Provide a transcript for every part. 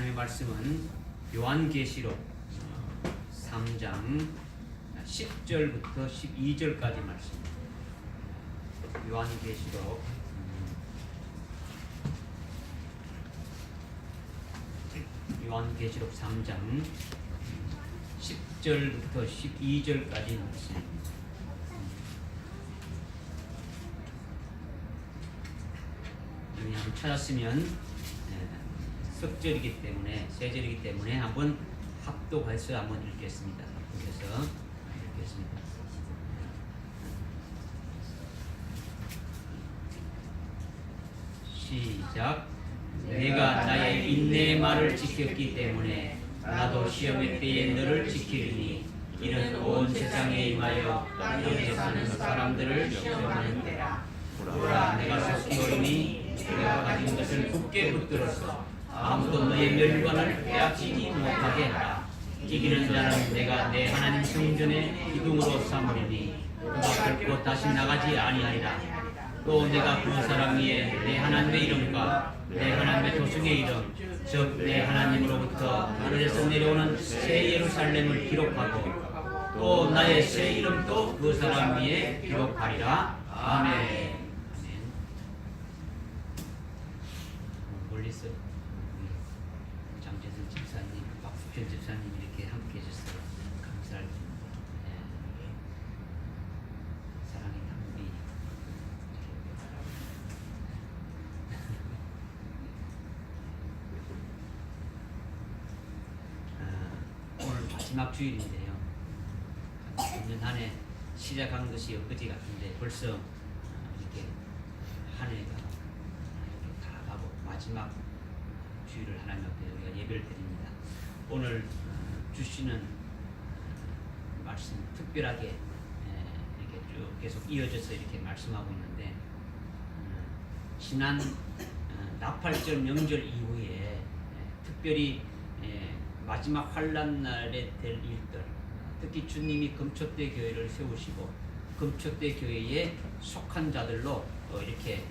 하나님의 말씀은 요한계시록 3장 10절부터 12절까지 말씀입니다. 요한계시록 3장 10절부터 12절까지 말씀입니다. 여기 한번 찾았으면 석절이기 때문에 세절이기 때문에 한번 합독해서 한번 읽겠습니다. 합독해서 읽겠습니다. 시작. 내가 나의 인내의 말을 지켰기 때문에 나도 시험의 때에 너를 지키리니 이는 온 세상에 임하여 땅에 사는 사람들을 시험하는 때라. 보라, 내가 속히 오리니 내가 가진 것을 굳게 붙들어서 아무도 너의 멸관을 빼앗기지 못하게 하라. 이기는 자는 내가 내 하나님 성전의 기둥으로 삼으리니 그가 결코 다시 나가지 아니하리라. 또 내가 그 사람 위에 내 하나님의 이름과 내 하나님의 도성의 이름, 즉 내 하나님으로부터 하늘에서 내려오는 새 예루살렘을 기록하고 또 나의 새 이름도 그 사람 위에 기록하리라. 아멘. 멀리서 장재선 집사님, 박수현 집사님 이렇게 함께 해주셔서 감사를 드립니다. 사랑의 담비. 오늘 마지막 주일인데요. 1년 한 해 시작한 것이 엊그제 같은데 벌써 이렇게 한 해가 이렇게 다 가고 마지막 주일을 하나님 앞에 우리가 예배를 드립니다. 오늘 주시는 말씀 특별하게 이렇게 쭉 계속 이어져서 이렇게 말씀하고 있는데 지난 나팔절 명절 이후에 특별히 마지막 환란 날에 될 일들, 특히 주님이 금초대 교회를 세우시고 금초대 교회에 속한 자들로 이렇게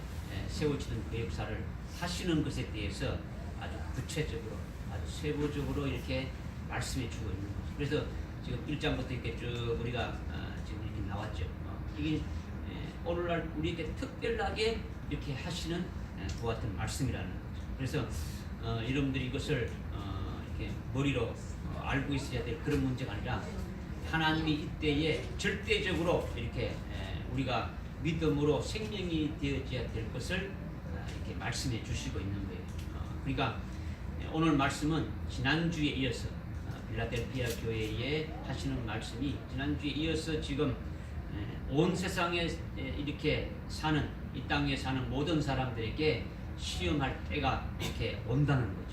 세우시는 그 역사를 하시는 것에 대해서 아주 구체적으로, 아주 세부적으로 이렇게 말씀해 주고 있는 거죠. 그래서 지금 1장부터 이렇게 쭉 우리가 지금 이렇게 나왔죠. 이게 오늘날 우리에게 특별하게 이렇게 하시는 그와 같은 말씀이라는 거죠. 그래서 여러분들이 이것을 이렇게 머리로 알고 있어야 될 그런 문제가 아니라 하나님이 이때에 절대적으로 이렇게 우리가 믿음으로 생명이 되어져야 될 것을 이렇게 말씀해 주시고 있는 거예요. 그러니까 오늘 말씀은 지난주에 이어서 필라델피아 교회에 하시는 말씀이 지난주에 이어서 지금 온 세상에 이렇게 사는 이 땅에 사는 모든 사람들에게 시험할 때가 이렇게 온다는 거죠.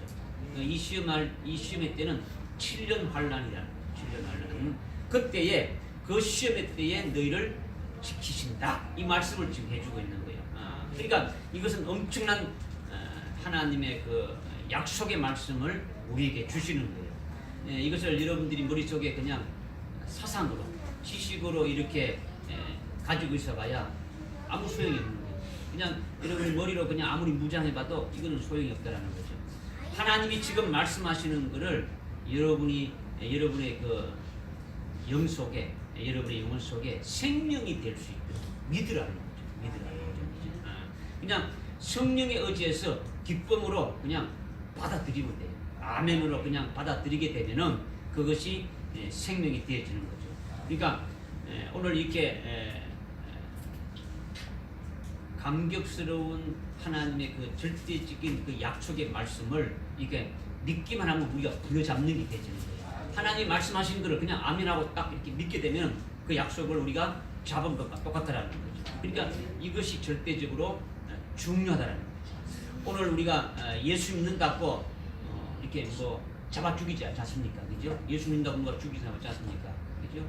이 시험의 때는 7년 환란이라는 거예요. 7년 환란. 그때에 그 시험의 때에 너희를 지키신다. 이 말씀을 지금 해주고 있는 거예요. 그러니까 이것은 엄청난 하나님의 그 약속의 말씀을 우리에게 주시는 거예요. 이것을 여러분들이 머릿속에 그냥 사상으로, 지식으로 이렇게 가지고 있어봐야 아무 소용이 없는 거예요. 그냥 여러분 머리로 그냥 아무리 무장해봐도 이거는 소용이 없다라는 거죠. 하나님이 지금 말씀하시는 것을 여러분의 그 영 속에, 여러분의 영혼 속에 생명이 될 수 있도록 믿으라는 거죠. 믿으라는 거죠. 그냥 성령의 의지에서 기쁨으로 그냥 받아들이면 돼요. 아멘으로 그냥 받아들이게 되면은 그것이 생명이 되어지는 거죠. 그러니까 오늘 이렇게 감격스러운 하나님의 그 절대적인 그 약속의 말씀을 이게 믿기만 하면 우리가 부여잡는 게 되지는 거예요. 하나님이 말씀하신 것을 그냥 아멘하고 딱 이렇게 믿게 되면 그 약속을 우리가 잡은 것과 똑같다라는 거죠. 그러니까 이것이 절대적으로 중요하다는 거죠. 오늘 우리가 예수 믿는다고 이렇게 뭐 잡아 죽이지 않습니까? 그죠? 예수 믿는다고 뭔가 죽이지 않습니까? 그죠?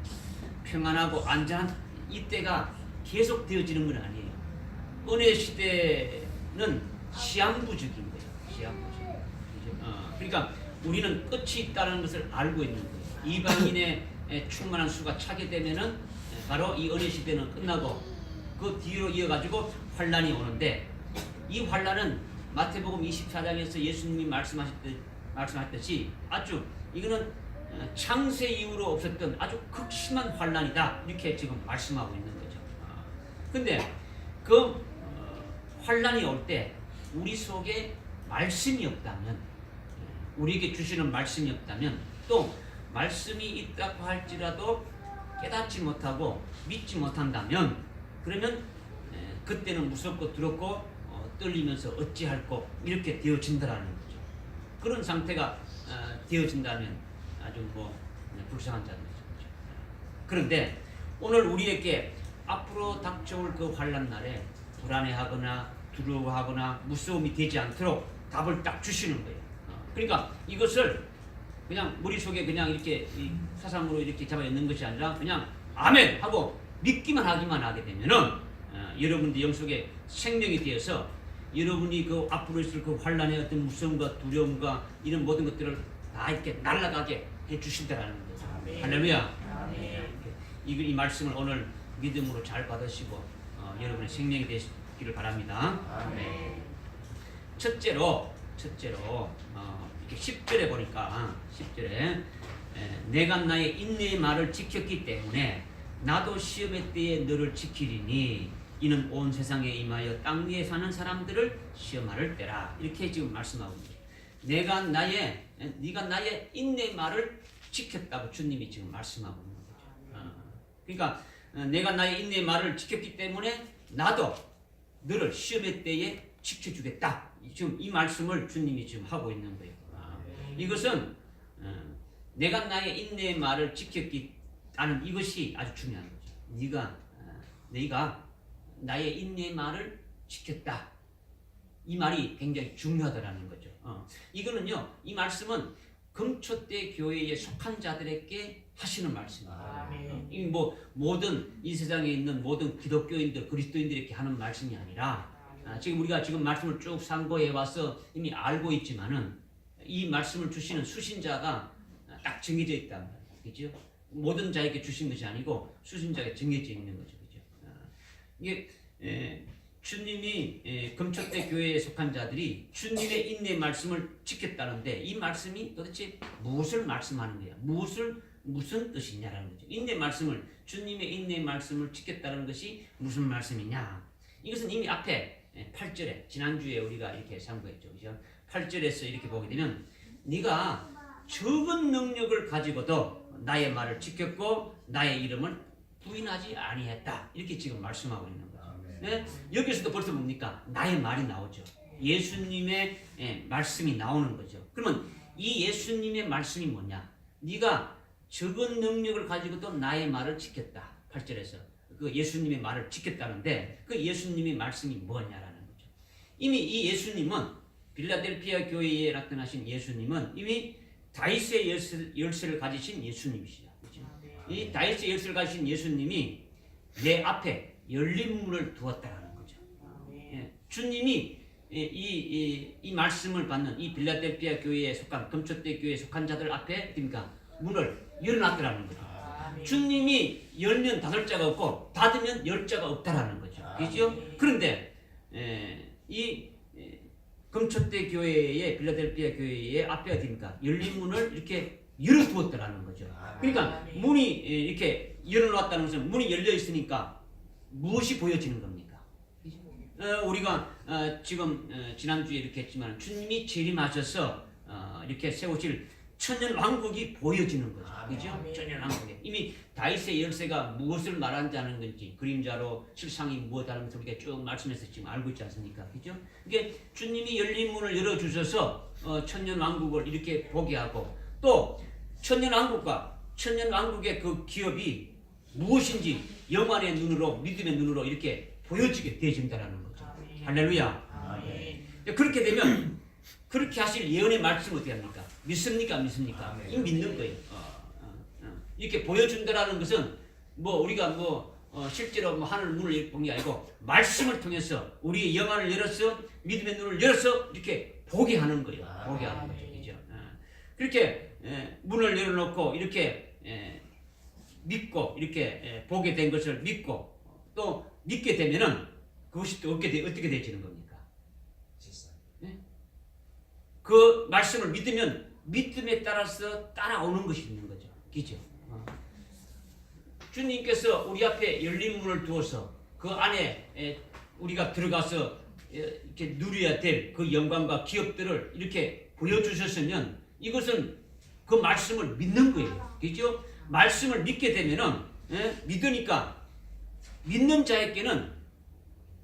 평안하고 안전한 이때가 계속 되어지는 건 아니에요. 은혜 시대는 시한부적인 거예요. 시한부적. 그러니까 우리는 끝이 있다는 것을 알고 있는 거예요. 이방인의 충만한 수가 차게 되면은 바로 이 은혜 시대는 끝나고 그 뒤로 이어가지고 환란이 오는데 이 환란은 마태복음 24장에서 예수님이 말씀하셨듯이 말씀하셨듯이 아주 이거는 창세 이후로 없었던 아주 극심한 환란이다 이렇게 지금 말씀하고 있는 거죠. 근데 그 환란이 올 때 우리 속에 말씀이 없다면, 우리에게 주시는 말씀이 없다면, 또 말씀이 있다고 할지라도 깨닫지 못하고 믿지 못한다면, 그러면 그때는 무섭고 두렵고 떨리면서 어찌할꼬 이렇게 되어진다라는 거죠. 그런 상태가 되어진다면 아주 불쌍한 자들이죠. 그런데 오늘 우리에게 앞으로 닥쳐올 그 환난 날에 불안해하거나 두려워하거나 무서움이 되지 않도록 답을 딱 주시는 거예요. 그러니까 이것을 그냥 머릿속에 그냥 이렇게 사상으로 이렇게 잡아 있는 것이 아니라 그냥 아멘 하고 믿기만 하기만 하게 되면은 여러분들 영속에 생명이 되어서 여러분이 그 앞으로 있을 그 환난의 어떤 무서움과 두려움과 이런 모든 것들을 다 이렇게 날아가게 해 주신다라는 거죠. 할렐루야. 이 말씀을 오늘 믿음으로 잘 받으시고 여러분의 생명이 되시기를 바랍니다. 아멘. 첫째로 이렇게 10절에 보니까 10절에 내가 나의 인내의 말을 지켰기 때문에 나도 시험의 때에 너를 지키리니 이는 온 세상에 임하여 땅 위에 사는 사람들을 시험할 때라. 이렇게 지금 말씀하고 있습니다. 네가 나의 인내의 말을 지켰다고 주님이 지금 말씀하고 있는 거죠. 그러니까 내가 나의 인내의 말을 지켰기 때문에 나도 너를 시험의 때에 지켜주겠다. 지금 이 말씀을 주님이 지금 하고 있는 거예요. 이것은 내가 나의 인내의 말을 지켰다는 이것이 아주 중요한 거죠. 네가 나의 인내의 말을 지켰다. 이 말이 굉장히 중요하다라는 거죠. 이거는요, 이 말씀은 금초대 교회에 속한 자들에게 하시는 말씀입니다. 이 모든 이 세상에 있는 모든 기독교인들, 그리스도인들에게 하는 말씀이 아니라 지금 우리가 지금 말씀을 쭉 상고해 와서 이미 알고 있지만은 이 말씀을 주시는 수신자가 딱 정해져 있단 말이에요. 그죠? 모든 자에게 주신 것이 아니고 수신자에게 정해져 있는 거죠. 그죠? 이게 주님이 금초대 교회에 속한 자들이 주님의 인내의 말씀을 지켰다는데 이 말씀이 도대체 무엇을 말씀하는 거야? 무슨 뜻이냐라는 거죠. 인내의 말씀을, 주님의 인내의 말씀을 지켰다는 것이 무슨 말씀이냐? 이것은 이미 앞에 8절에 지난주에 우리가 이렇게 상고했죠. 그죠? 8절에서 이렇게 보게 되면 네가 적은 능력을 가지고도 나의 말을 지켰고 나의 이름을 부인하지 아니했다. 이렇게 지금 말씀하고 있는 거죠. 네? 여기서도 벌써 뭡니까? 나의 말이 나오죠. 예수님의 말씀이 나오는 거죠. 그러면 이 예수님의 말씀이 뭐냐? 네가 적은 능력을 가지고도 나의 말을 지켰다. 8절에서 그 예수님의 말을 지켰다는데 그 예수님의 말씀이 뭐냐라는 거죠. 이미 이 예수님은 빌라델피아 교회에 나타나신 예수님은 이미 다윗의 열쇠를 가지신 예수님이시죠. 이 다윗의 열쇠를 가지신 예수님이 내 앞에 열린 문을 두었다라는 거죠. 주님이 이 말씀을 받는 이 빌라델피아 교회에 속한 금초대 교회에 속한 자들 앞에 그러니까 문을 열어놨더라는 거죠. 주님이 열면 닫을 자가 없고 닫으면 열 자가 없다라는 거죠. 그렇죠? 그런데 이 금초대 교회의 빌라델피아 교회의 앞에 어디입니까? 열린 문을 이렇게 열어두었다라는 거죠. 그러니까 문이 이렇게 열어놨다는 것은 문이 열려 있으니까 무엇이 보여지는 겁니까? 우리가 지금 지난주에 이렇게 했지만 주님이 재림하셔서 이렇게 세우실 천년 왕국이 보여지는 거죠. 그죠? 천년 왕국에 이미 다윗의 열쇠가 무엇을 말한다는 건지 그림자로 실상이 무엇하는 것을 우리가 쭉 말씀해서 지금 알고 있지 않습니까? 그죠? 이게 주님이 열린 문을 열어주셔서 천년 왕국을 이렇게 보게 하고 또 천년 왕국과 천년 왕국의 그 기업이 무엇인지 영안의 눈으로 믿음의 눈으로 이렇게 보여지게 되어진다는 거죠. 할렐루야. 그렇게 되면 그렇게 하실 예언의 말씀은 어떻게 합니까? 믿습니까? 이 믿는 거예요. 이렇게 보여준다라는 것은 우리가 실제로 하늘 문을 본 게 아니고 말씀을 통해서 우리의 영안을 열어서 믿음의 눈을 열어서 이렇게 보게 하는 거예요. 보게 하는 거죠. 그죠? 그렇게 문을 열어놓고 이렇게 믿고 이렇게 보게 된 것을 믿고 또 믿게 되면은 그것이 또 어떻게 되지는 겁니까? 그 말씀을 믿으면 믿음에 따라서 따라오는 것이 있는 거죠. 그죠? 주님께서 우리 앞에 열린 문을 두어서 그 안에 우리가 들어가서 이렇게 누려야 될 그 영광과 기업들을 이렇게 보여주셨으면 이것은 그 말씀을 믿는 거예요. 그죠? 말씀을 믿게 되면은 믿으니까 믿는 자에게는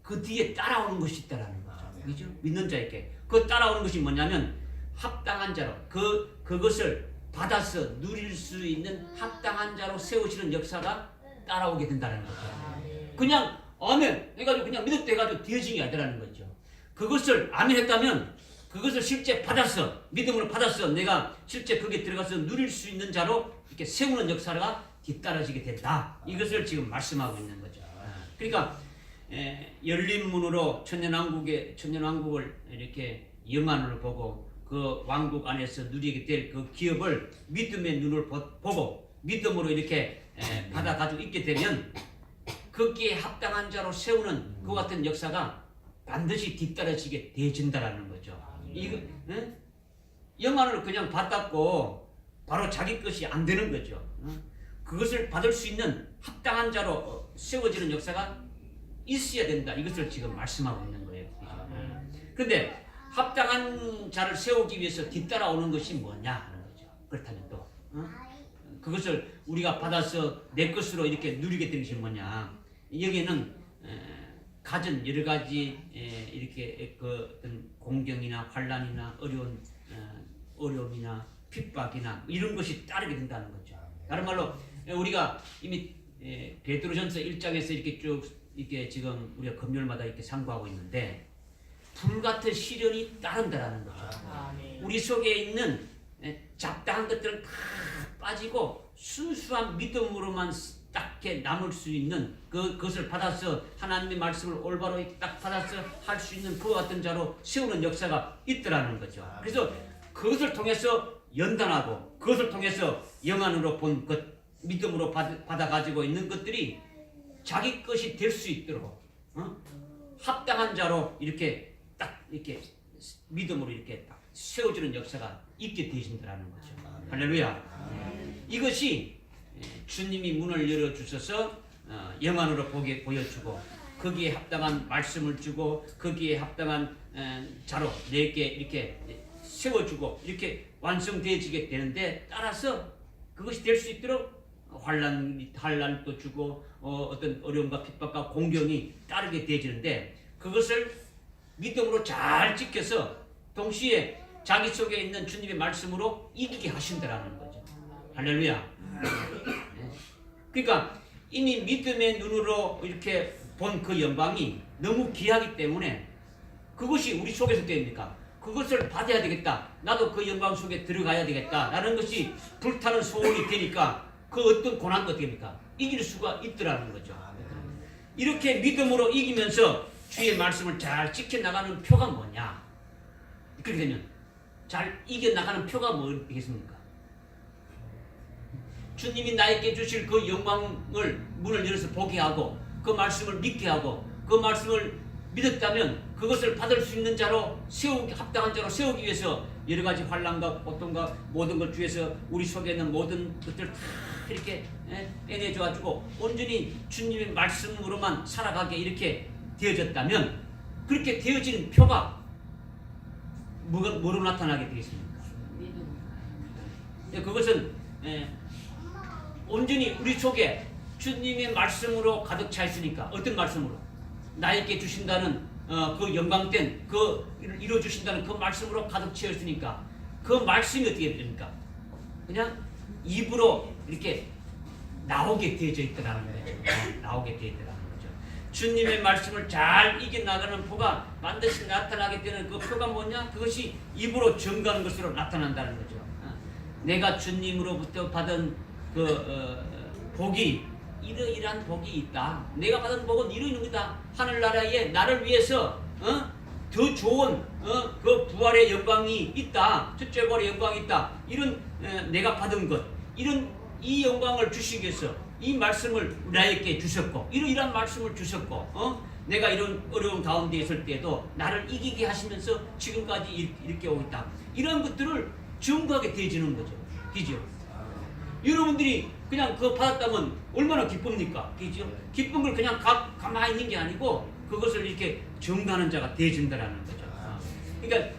그 뒤에 따라오는 것이 있다라는 거죠. 그죠? 믿는 자에게 그 따라오는 것이 뭐냐면 합당한 자로 그것을 받아서 누릴 수 있는 합당한 자로 세우시는 역사가 따라오게 된다는 거죠. 그냥 아멘 해가지고 그냥 믿었다 해가지고 되어진 게 아니라는 거죠. 그것을 아멘 했다면 그것을 실제 받아서 믿음으로 받아서 내가 실제 거기에 들어가서 누릴 수 있는 자로 이렇게 세우는 역사가 뒤따라지게 된다. 이것을 지금 말씀하고 있는 거죠. 그러니까 열린 문으로 천년왕국을 이렇게 영안으로 보고 그 왕국 안에서 누리게 될 그 기업을 믿음의 눈을 보고 믿음으로 이렇게 받아가지고 있게 되면 거기에 합당한 자로 세우는 그 같은 역사가 반드시 뒤따라지게 되어진다라는 거죠. 이거 영안을 그냥 받았고 바로 자기 것이 안 되는 거죠. 그것을 받을 수 있는 합당한 자로 세워지는 역사가 있어야 된다. 이것을 지금 말씀하고 있는 거예요. 그런데 합당한 자를 세우기 위해서 뒤따라오는 것이 뭐냐 하는 거죠. 그렇다면 또 그것을 우리가 받아서 내 것으로 이렇게 누리게 되는 것이 뭐냐. 여기에는 가진 여러 가지 이렇게 그 어떤 공경이나 환난이나 어려움이나 핍박이나 이런 것이 따르게 된다는 거죠. 다른 말로 우리가 이미 베드로전서 1장에서 이렇게 쭉 이렇게 지금 우리가 금요일마다 이렇게 상고하고 있는데 불같은 시련이 따른다라는 거죠. 우리 속에 있는 잡다한 것들은 다 빠지고 순수한 믿음으로만 딱 이렇게 남을 수 있는 그것을 받아서 하나님의 말씀을 올바로 딱 받아서 할 수 있는 그와 같은 자로 세우는 역사가 있더라는 거죠. 그래서 그것을 통해서 연단하고 그것을 통해서 영안으로 본 것, 믿음으로 받아가지고 있는 것들이 자기 것이 될 수 있도록 합당한 자로 이렇게 딱 이렇게 믿음으로 이렇게 딱 세워주는 역사가 있게 되신다는 거죠. 할렐루야. 이것이 주님이 문을 열어주셔서 영안으로 보게 보여주고 거기에 합당한 말씀을 주고 거기에 합당한 자로 내게 이렇게 세워주고 이렇게 완성되어지게 되는데 따라서 그것이 될 수 있도록 환난도 주고 어떤 어려움과 핍박과 공경이 따르게 되어지는데 그것을 믿음으로 잘 지켜서 동시에 자기 속에 있는 주님의 말씀으로 이기게 하신다라는 거죠. 할렐루야. 그러니까 이미 믿음의 눈으로 이렇게 본 그 영광이 너무 귀하기 때문에 그것이 우리 속에서 됩니까? 그것을 받아야 되겠다. 나도 그 영광 속에 들어가야 되겠다. 라는 것이 불타는 소원이 되니까 그 어떤 고난도 됩니까? 이길 수가 있더라는 거죠. 이렇게 믿음으로 이기면서 주의 말씀을 잘 지켜나가는 표가 뭐냐? 그렇게 되면 잘 이겨나가는 표가 뭐겠습니까? 주님이 나에게 주실 그 영광을 문을 열어서 보게 하고 그 말씀을 믿게 하고 그 말씀을 믿었다면 그것을 받을 수 있는 자로 합당한 자로 세우기 위해서 여러 가지 환난과 고통과 모든 걸 주에서 우리 속에 있는 모든 것들을 다 이렇게 빼내줘가지고 온전히 주님의 말씀으로만 살아가게 이렇게 되어졌다면 그렇게 되어진 표가 뭐로 나타나게 되겠습니까? 그것은 온전히 우리 속에 주님의 말씀으로 가득 차 있으니까 어떤 말씀으로? 나에게 주신다는 그 영광된 그 이루어주신다는 그 말씀으로 가득 채워 있으니까 그 말씀이 어떻게 됩니까? 그냥 입으로 이렇게 나오게 되어져 있더라는 거죠. 나오게 되어 있더라는 거죠. 주님의 말씀을 잘 이겨나가는 표가 반드시 나타나게 되는 그 표가 뭐냐? 그것이 입으로 증거하는 것으로 나타난다는 거죠. 내가 주님으로부터 받은 복이 이러이러한 복이 있다. 내가 받은 복은 이러이러한 거다. 하늘나라에 나를 위해서 더 좋은 그 부활의 영광이 있다. 첫째 부활의 영광이 있다. 이런 내가 받은 것, 이 영광을 주시기 위해서 이 말씀을 나에게 주셨고 이러이러한 말씀을 주셨고 내가 이런 어려움 가운데 있을 때도 나를 이기게 하시면서 지금까지 이렇게 오고 있다. 이런 것들을 증거하게 되어지는 거죠. 그죠? 여러분들이 그냥 그거 받았다면 얼마나 기쁩니까? 그죠? 기쁜 걸 그냥 가만히 있는 게 아니고 그것을 이렇게 증거하는 자가 되어진다라는 거죠. 그러니까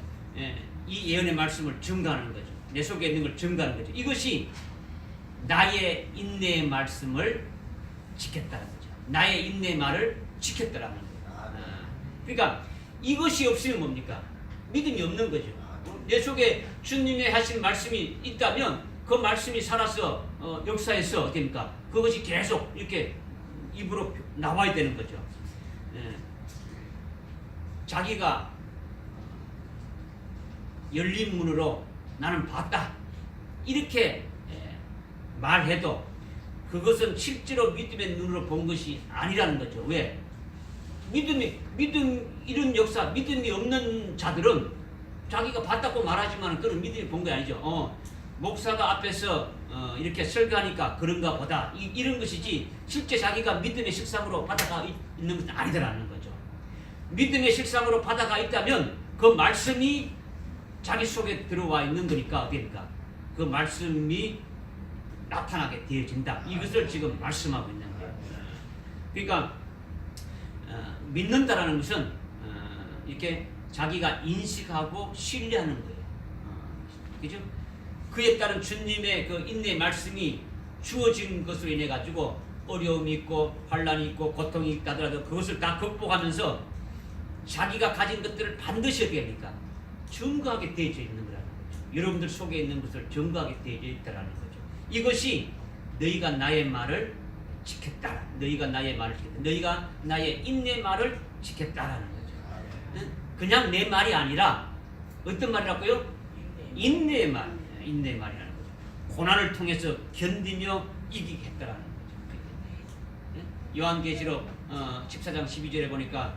이 예언의 말씀을 증거하는 거죠. 내 속에 있는 걸 증거하는 거죠. 이것이 나의 인내의 말씀을 지켰다는 거죠. 나의 인내의 말을 지켰다라는 거예요. 그러니까 이것이 없으면 뭡니까? 믿음이 없는 거죠. 내 속에 주님의 하신 말씀이 있다면 그 말씀이 살아서 역사에서 어떻습니까? 그것이 계속 이렇게 입으로 나와야 되는 거죠. 자기가 열린 문으로 나는 봤다 이렇게 말해도 그것은 실제로 믿음의 눈으로 본 것이 아니라는 거죠. 왜? 믿음 이런 역사, 믿음이 없는 자들은 자기가 봤다고 말하지만 그런 믿음이 본 게 아니죠. 목사가 앞에서 이렇게 설교하니까 그런가 보다 이런 것이지 실제 자기가 믿음의 식상으로 받아가 있는 것은 아니더라는 거죠. 믿음의 식상으로 받아가 있다면 그 말씀이 자기 속에 들어와 있는 거니까 어떻습니까? 그 말씀이 나타나게 되어진다. 이것을 지금 말씀하고 있는 거예요. 그러니까 믿는다라는 것은 이렇게 자기가 인식하고 신뢰하는 거예요. 그죠? 그에 따른 주님의 그 인내의 말씀이 주어진 것으로 인해 가지고 어려움이 있고 환란이 있고 고통이 있다더라도 그것을 다 극복하면서 자기가 가진 것들을 반드시 어떻게 합니까? 증거하게 되어져 있는 거라는 거죠. 여러분들 속에 있는 것을 증거하게 되어져 있다라는 거죠. 이것이 너희가 나의 말을 지켰다. 너희가 나의 말을 지켰다. 너희가 나의 인내 말을 지켰다라는 거죠. 그냥 내 말이 아니라 어떤 말이라고요? 인내의 말. 인내의 말이라는 거죠. 고난을 통해서 견디며 이기게 했다라는 거죠. 요한계시록 14장 12절에 보니까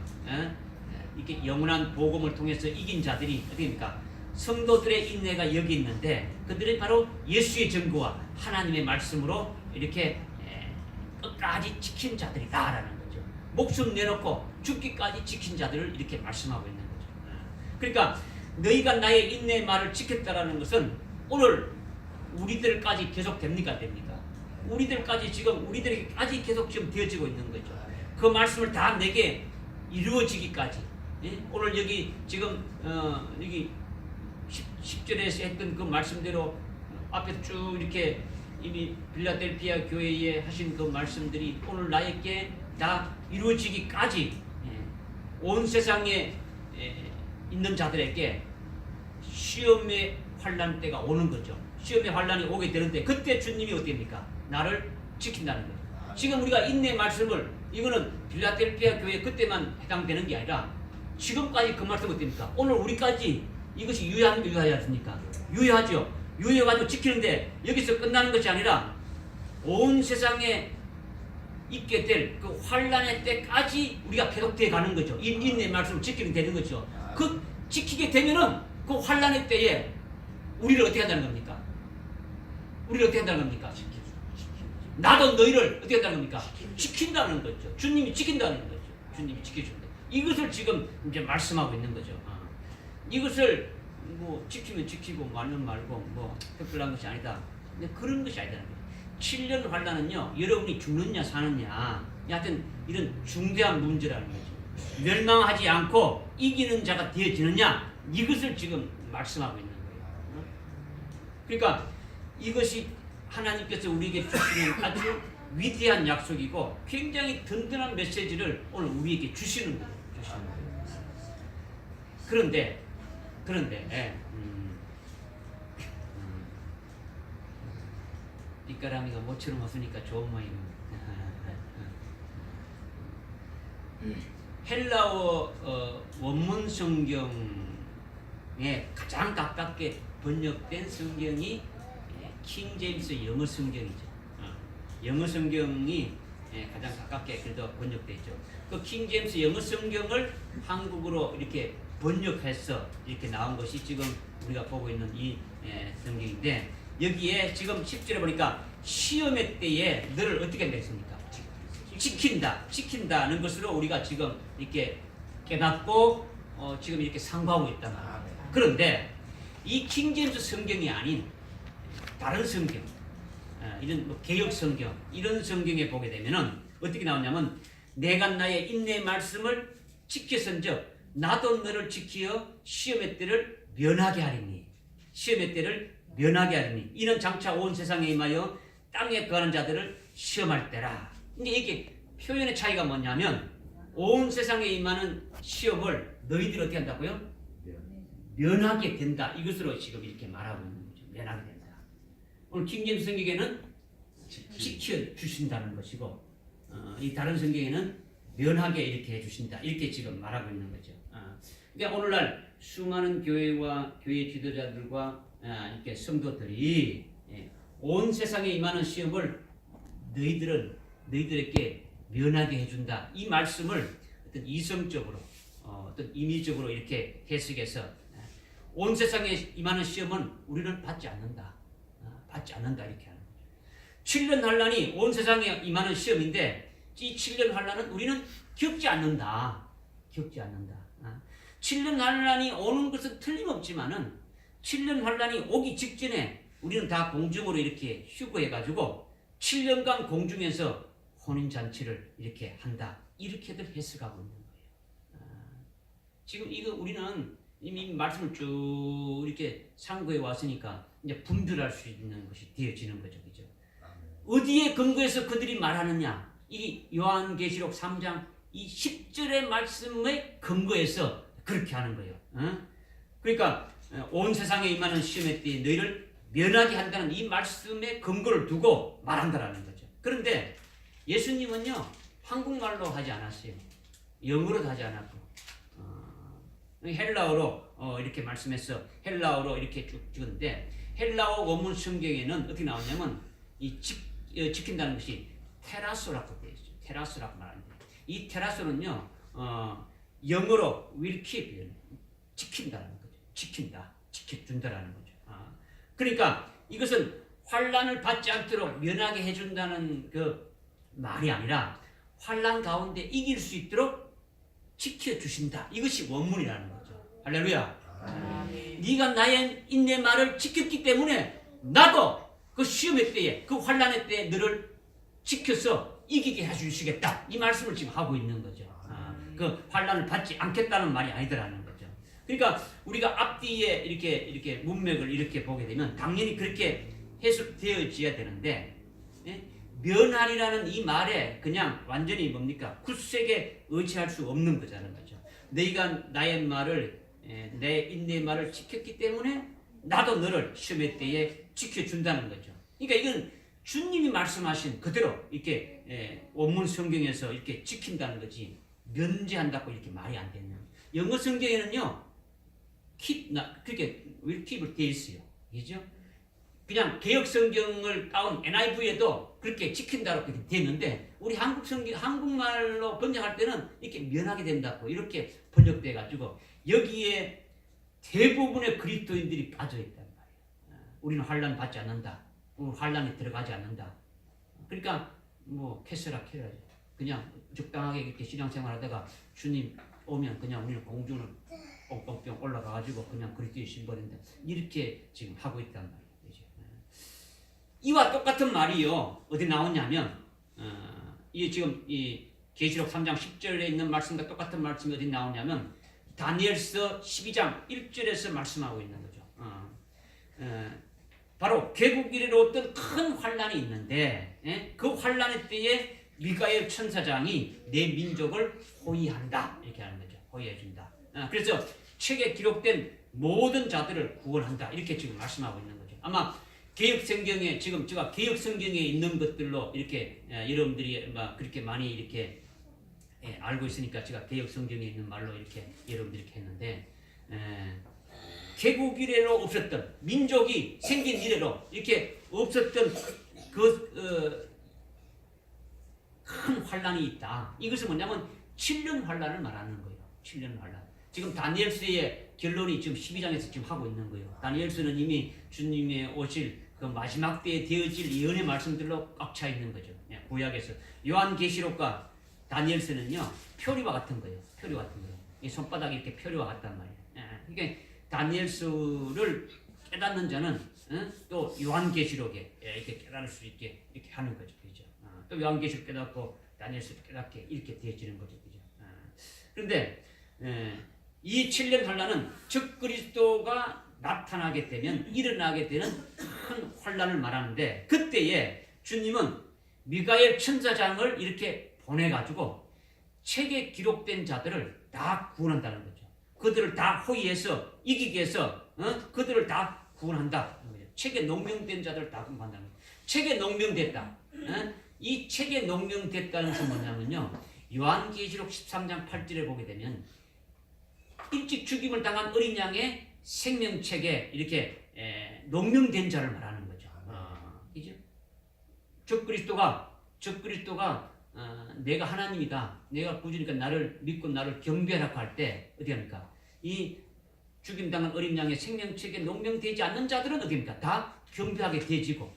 이렇게 영원한 복음을 통해서 이긴 자들이 어디입니까? 성도들의 인내가 여기 있는데 그들은 바로 예수의 증거와 하나님의 말씀으로 이렇게 끝까지 지킨 자들이다라는 거죠. 목숨 내놓고 죽기까지 지킨 자들을 이렇게 말씀하고 있는 거죠. 그러니까 너희가 나의 인내의 말을 지켰다라는 것은 오늘 우리들까지 계속 됩니까? 됩니까? 우리들에게까지 계속 지금 되어지고 있는 거죠. 그 말씀을 다 내게 이루어지기까지. 오늘 여기 지금 여기 10절에서 했던 그 말씀대로 앞에 쭉 이렇게 이미 빌라델피아 교회에 하신 그 말씀들이 오늘 나에게 다 이루어지기까지 온 세상에 있는 자들에게 시험의 환란 때가 오는 거죠. 시험의 환란이 오게 되는데 그때 주님이 어떻습니까? 나를 지킨다는 거죠. 지금 우리가 인내의 말씀을 이거는 빌라델피아 교회 그때만 해당되는 게 아니라 지금까지 그 말씀 어떻습니까? 오늘 우리까지 이것이 유효합니까? 유효하지 않습니까? 유효하죠. 유효해가지고 지키는데 여기서 끝나는 것이 아니라 온 세상에 있게 될 그 환란의 때까지 우리가 계속되어 가는 거죠. 인내의 말씀을 지키면 되는 거죠. 그 지키게 되면은 그 환란의 때에 우리를 어떻게 한다는 겁니까? 우리를 어떻게 한다는 겁니까? 나도 너희를 어떻게 한다는 겁니까? 지킨다는 거죠. 주님이 지킨다는 거죠. 주님이 지켜준다. 이것을 지금 이제 말씀하고 있는 거죠. 이것을 뭐 지키면 지키고 말면 말고 뭐 특별한 것이 아니다. 근데 그런 것이 아니다는 거예요. 7년 환란은요, 여러분이 죽느냐 사느냐, 하여튼 이런 중대한 문제라는 거죠. 멸망하지 않고 이기는 자가 되어지느냐, 이것을 지금 말씀하고 있는 거예요. 그러니까 이것이 하나님께서 우리에게 주시는 아주 위대한 약속이고 굉장히 든든한 메시지를 오늘 우리에게 주시는 거예요. 그런데 뒷가람이가 모처럼 왔으니까 좋은 모임. 헬라어 원문 성경에 가장 가깝게 번역된 성경이 킹 제임스 영어 성경이죠. 영어 성경이 가장 가깝게 그래도 번역되죠. 그 킹 제임스 영어 성경을 한국어로 이렇게 번역해서 이렇게 나온 것이 지금 우리가 보고 있는 이 성경인데, 여기에 지금 10절에 보니까 시험의 때에 너를 어떻게 했습니까? 지킨다는 것으로 우리가 지금 이렇게 깨닫고 지금 이렇게 상고하고 있단 말이에요. 그런데 이 킹제임스 성경이 아닌 다른 성경, 이런 뭐 개역 성경 이런 성경에 보게 되면은 어떻게 나오냐면 내가 나의 인내 말씀을 지켜선즉 나도 너를 지키어 시험의 때를 면하게 하리니 시험의 때를 면하게 하리니 이는 장차 온 세상에 임하여 땅에 거하는 자들을 시험할 때라. 근데 이게 표현의 차이가 뭐냐면 온 세상에 임하는 시험을 너희들이 어떻게 한다고요? 면하게 된다. 이것으로 지금 이렇게 말하고 있는 거죠. 면하게 된다. 오늘 킹제임스 성경에는 지켜주신다는 것이고 이 다른 성경에는 면하게 이렇게 해주신다. 이렇게 지금 말하고 있는 거죠. 그러니까 오늘날 수많은 교회와 교회 지도자들과 이렇게 성도들이 온 세상에 임하는 시험을 너희들에게 면하게 해준다. 이 말씀을 어떤 이성적으로 어떤 임의적으로 이렇게 해석해서 온 세상에 임하는 시험은 우리는 받지 않는다. 받지 않는다 이렇게 하는 거죠. 7년 환란이 온 세상에 임하는 시험인데 이 7년 환란은 우리는 겪지 않는다. 겪지 않는다. 7년 환란이 오는 것은 틀림없지만은 7년 환란이 오기 직전에 우리는 다 공중으로 이렇게 휴거해가지고 7년간 공중에서 혼인잔치를 이렇게 한다. 이렇게들 해석하고 있는 거예요. 지금 이거 우리는 이미 말씀을 쭉 이렇게 상고해 왔으니까 이제 분별할 수 있는 것이 되어지는 거죠. 그죠? 어디에 근거해서 그들이 말하느냐? 이 요한계시록 3장 이 10절의 말씀에 근거해서 그렇게 하는 거예요. 그러니까 온 세상에 임하는 시험의 때에 너희를 면하게 한다는 이 말씀에 근거를 두고 말한다라는 거죠. 그런데 예수님은요 한국말로 하지 않았어요. 영어로도 하지 않았고 헬라어로 이렇게 말씀해서 헬라어로 이렇게 쭉 찍었는데 헬라어 원문 성경에는 어떻게 나오냐면 이 지킨다는 것이 테라소라고 되어 있어요. 테라소라고 말하는데 이 테라소는요 영어로 will keep 지킨다는 거죠. 지킨다, 지켜준다라는 거죠. 그러니까 이것은 환란을 받지 않도록 면하게 해준다는 그 말이 아니라 환란 가운데 이길 수 있도록 지켜주신다. 이것이 원문이라는 거죠. 할렐루야. 네가 나의 인내 말을 지켰기 때문에 나도 그 시험의 때에 그 환란의 때에 너를 지켜서 이기게 해주시겠다. 이 말씀을 지금 하고 있는 거죠. 그 환란을 받지 않겠다는 말이 아니더라는 거죠. 그러니까 우리가 앞뒤에 이렇게 문맥을 이렇게 보게 되면 당연히 그렇게 해석되어져야 되는데 면하리라는 이 말에 그냥 완전히 뭡니까? 굳세게 의지할 수 없는 거잖아요. 거죠. 너희가 나의 말을 내 인내의 말을 지켰기 때문에 나도 너를 시험의 때에 지켜준다는 거죠. 그러니까 이건 주님이 말씀하신 그대로 이렇게 원문 성경에서 이렇게 지킨다는 거지 면제한다고 이렇게 말이 안 되는. 영어 성경에는요 그렇게 will keep을 되어 있어요. 그죠? 그냥 개역 성경을 따온 NIV에도 그렇게 지킨다고 이렇게 되어 있는데 우리 한국말로 번역할 때는 이렇게 면하게 된다고 이렇게 번역돼 가지고 여기에 대부분의 그리스도인들이 빠져 있단 말이에요. 우리는 환란 받지 않는다. 환란에 들어가지 않는다. 그러니까 뭐 캐서라 그냥 적당하게 이렇게 신앙생활하다가 주님 오면 그냥 우리는 공중을 뻥뻥뻥 올라가가지고 그냥 그리스도의 신분인데 이렇게 지금 하고 있단 말이에요. 이와 똑같은 말이요 어디 나오냐면 이 지금 이 계시록 3장 10절에 있는 말씀과 똑같은 말씀이 어디 나오냐면 다니엘서 12장 1절에서 말씀하고 있는 거죠. 바로 개국 이래로 어떤 큰 환란이 있는데 그 환란의 때에 미가엘 천사장이 내 민족을 호위한다 이렇게 하는 거죠. 호위해준다. 그래서 책에 기록된 모든 자들을 구원한다 이렇게 지금 말씀하고 있는 거죠. 아마 개역 성경에 지금 제가 개역 성경에 있는 것들로 이렇게 여러분들이 그렇게 많이 이렇게 알고 있으니까 제가 개역 성경에 있는 말로 이렇게 여러분들이 이렇게 했는데 개국 이래로 없었던 민족이 생긴 이래로 이렇게 없었던 큰 환란이 있다. 이것은 뭐냐면 7년 환란을 말하는 거예요. 7년 환란. 지금 다니엘서의 결론이 지금 12장에서 지금 하고 있는 거예요. 다니엘서는 이미 주님의 오실 그 마지막 때에 되어질 예언의 말씀들로 꽉 차 있는 거죠. 구약에서 요한계시록과 다니엘서는요 표리와 같은 거예요. 표리 같은 거예요. 이 손바닥이 이렇게 표리와 같단 말이에요. 그러니까 다니엘서를 깨닫는 자는 또 요한계시록에 이렇게 깨달을 수 있게 이렇게 하는 거죠, 그죠? 또 요한계시록 깨닫고 다니엘서를 깨닫게 이렇게 되어지는 거죠, 그죠? 그런데 이 7년 환란은 즉 그리스도가 나타나게 되면 일어나게 되는 큰 환란을 말하는데 그때에 주님은 미가엘 천사장을 이렇게 보내가지고 책에 기록된 자들을 다 구원한다는 거죠. 그들을 다 호위해서 이기게 해서 그들을 다 구원한다. 책에 농명된 자들을 다 구원한다는 거죠. 책에 농명됐다. 이 책에 농명됐다는 것은 뭐냐면요. 요한계시록 13장 8절에 보게 되면 일찍 죽임을 당한 어린 양의 생명책에 이렇게 농명된 자를 말하는 거죠. 그죠? 즉 그리스도가 내가 하나님이다. 내가 구주니까 나를 믿고 나를 경배하라고 할 때 어디 합니까? 이 죽임당한 어린 양의 생명책에 농명되지 않는 자들은 어디 합니까? 다 경배하게 되지고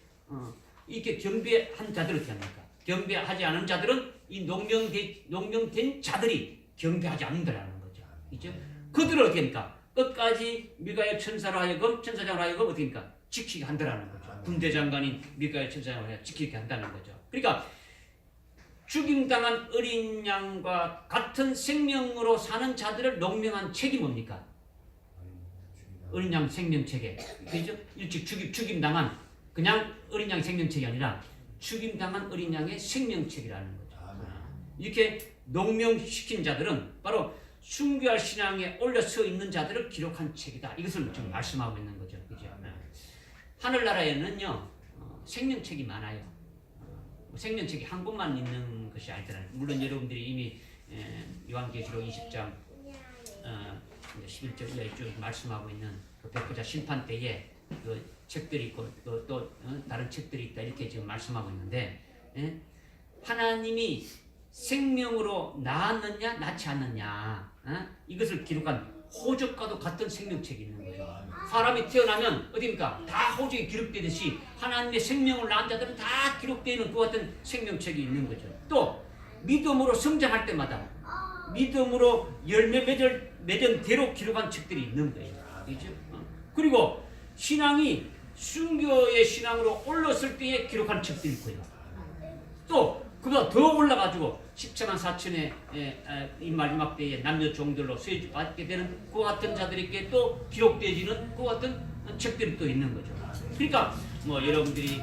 이렇게 경배한 자들은 어떻게 합니까? 경배하지 않은 자들은 이 농명된 자들이 경배하지 않는다라는 거죠. 그죠? 그들은 어떻게 합니까? 끝까지 미가엘 천사장으로 하여금 어떻게 합니까? 지키게 한다라는 거죠. 군대 장관인 미가엘 천사장으로 지키게 한다는 거죠. 그러니까 죽임당한 어린 양과 같은 생명으로 사는 자들을 농명한 책이 뭡니까? 어린 양 생명책에, 그죠? 일찍 죽임당한 그냥 어린 양 생명책이 아니라 죽임당한 어린 양의 생명책이라는 거죠. 이렇게 농명시킨 자들은 바로 순교할 신앙에 올려서 있는 자들을 기록한 책이다. 이것을 지금 말씀하고 있는 거죠. 그죠? 하늘나라에는요 생명책이 많아요. 생명책이 한 권만 있는 것이 아니더라고요. 물론 여러분들이 이미 요한계시록 20장 11절 이하에 쭉 말씀하고 있는 그 백보자 심판 때에 그 책들이 있고 또 다른 책들이 있다 이렇게 지금 말씀하고 있는데 하나님이 생명으로 낳았느냐 낳지 않느냐 이것을 기록한 호적과도 같은 생명책이 있는 거죠. 사람이 태어나면 어디입니까? 다 호적에 기록되듯이 하나님의 생명을 낳은 자들은 다 기록되는 그 같은 생명책이 있는 거죠. 또 믿음으로 성장할 때마다 믿음으로 열매 맺은 대로 기록한 책들이 있는 거예요. 그렇죠? 그리고 신앙이 순교의 신앙으로 올랐을 때에 기록한 책들이 있고요. 또 그보다 더 올라가지고 14만 4천의 이 마지막 때에 남녀 종들로 세주 받게 되는 그 같은 자들에게 또 기록되어지는 그 같은 책들이 또 있는 거죠. 그러니까 뭐 여러분들이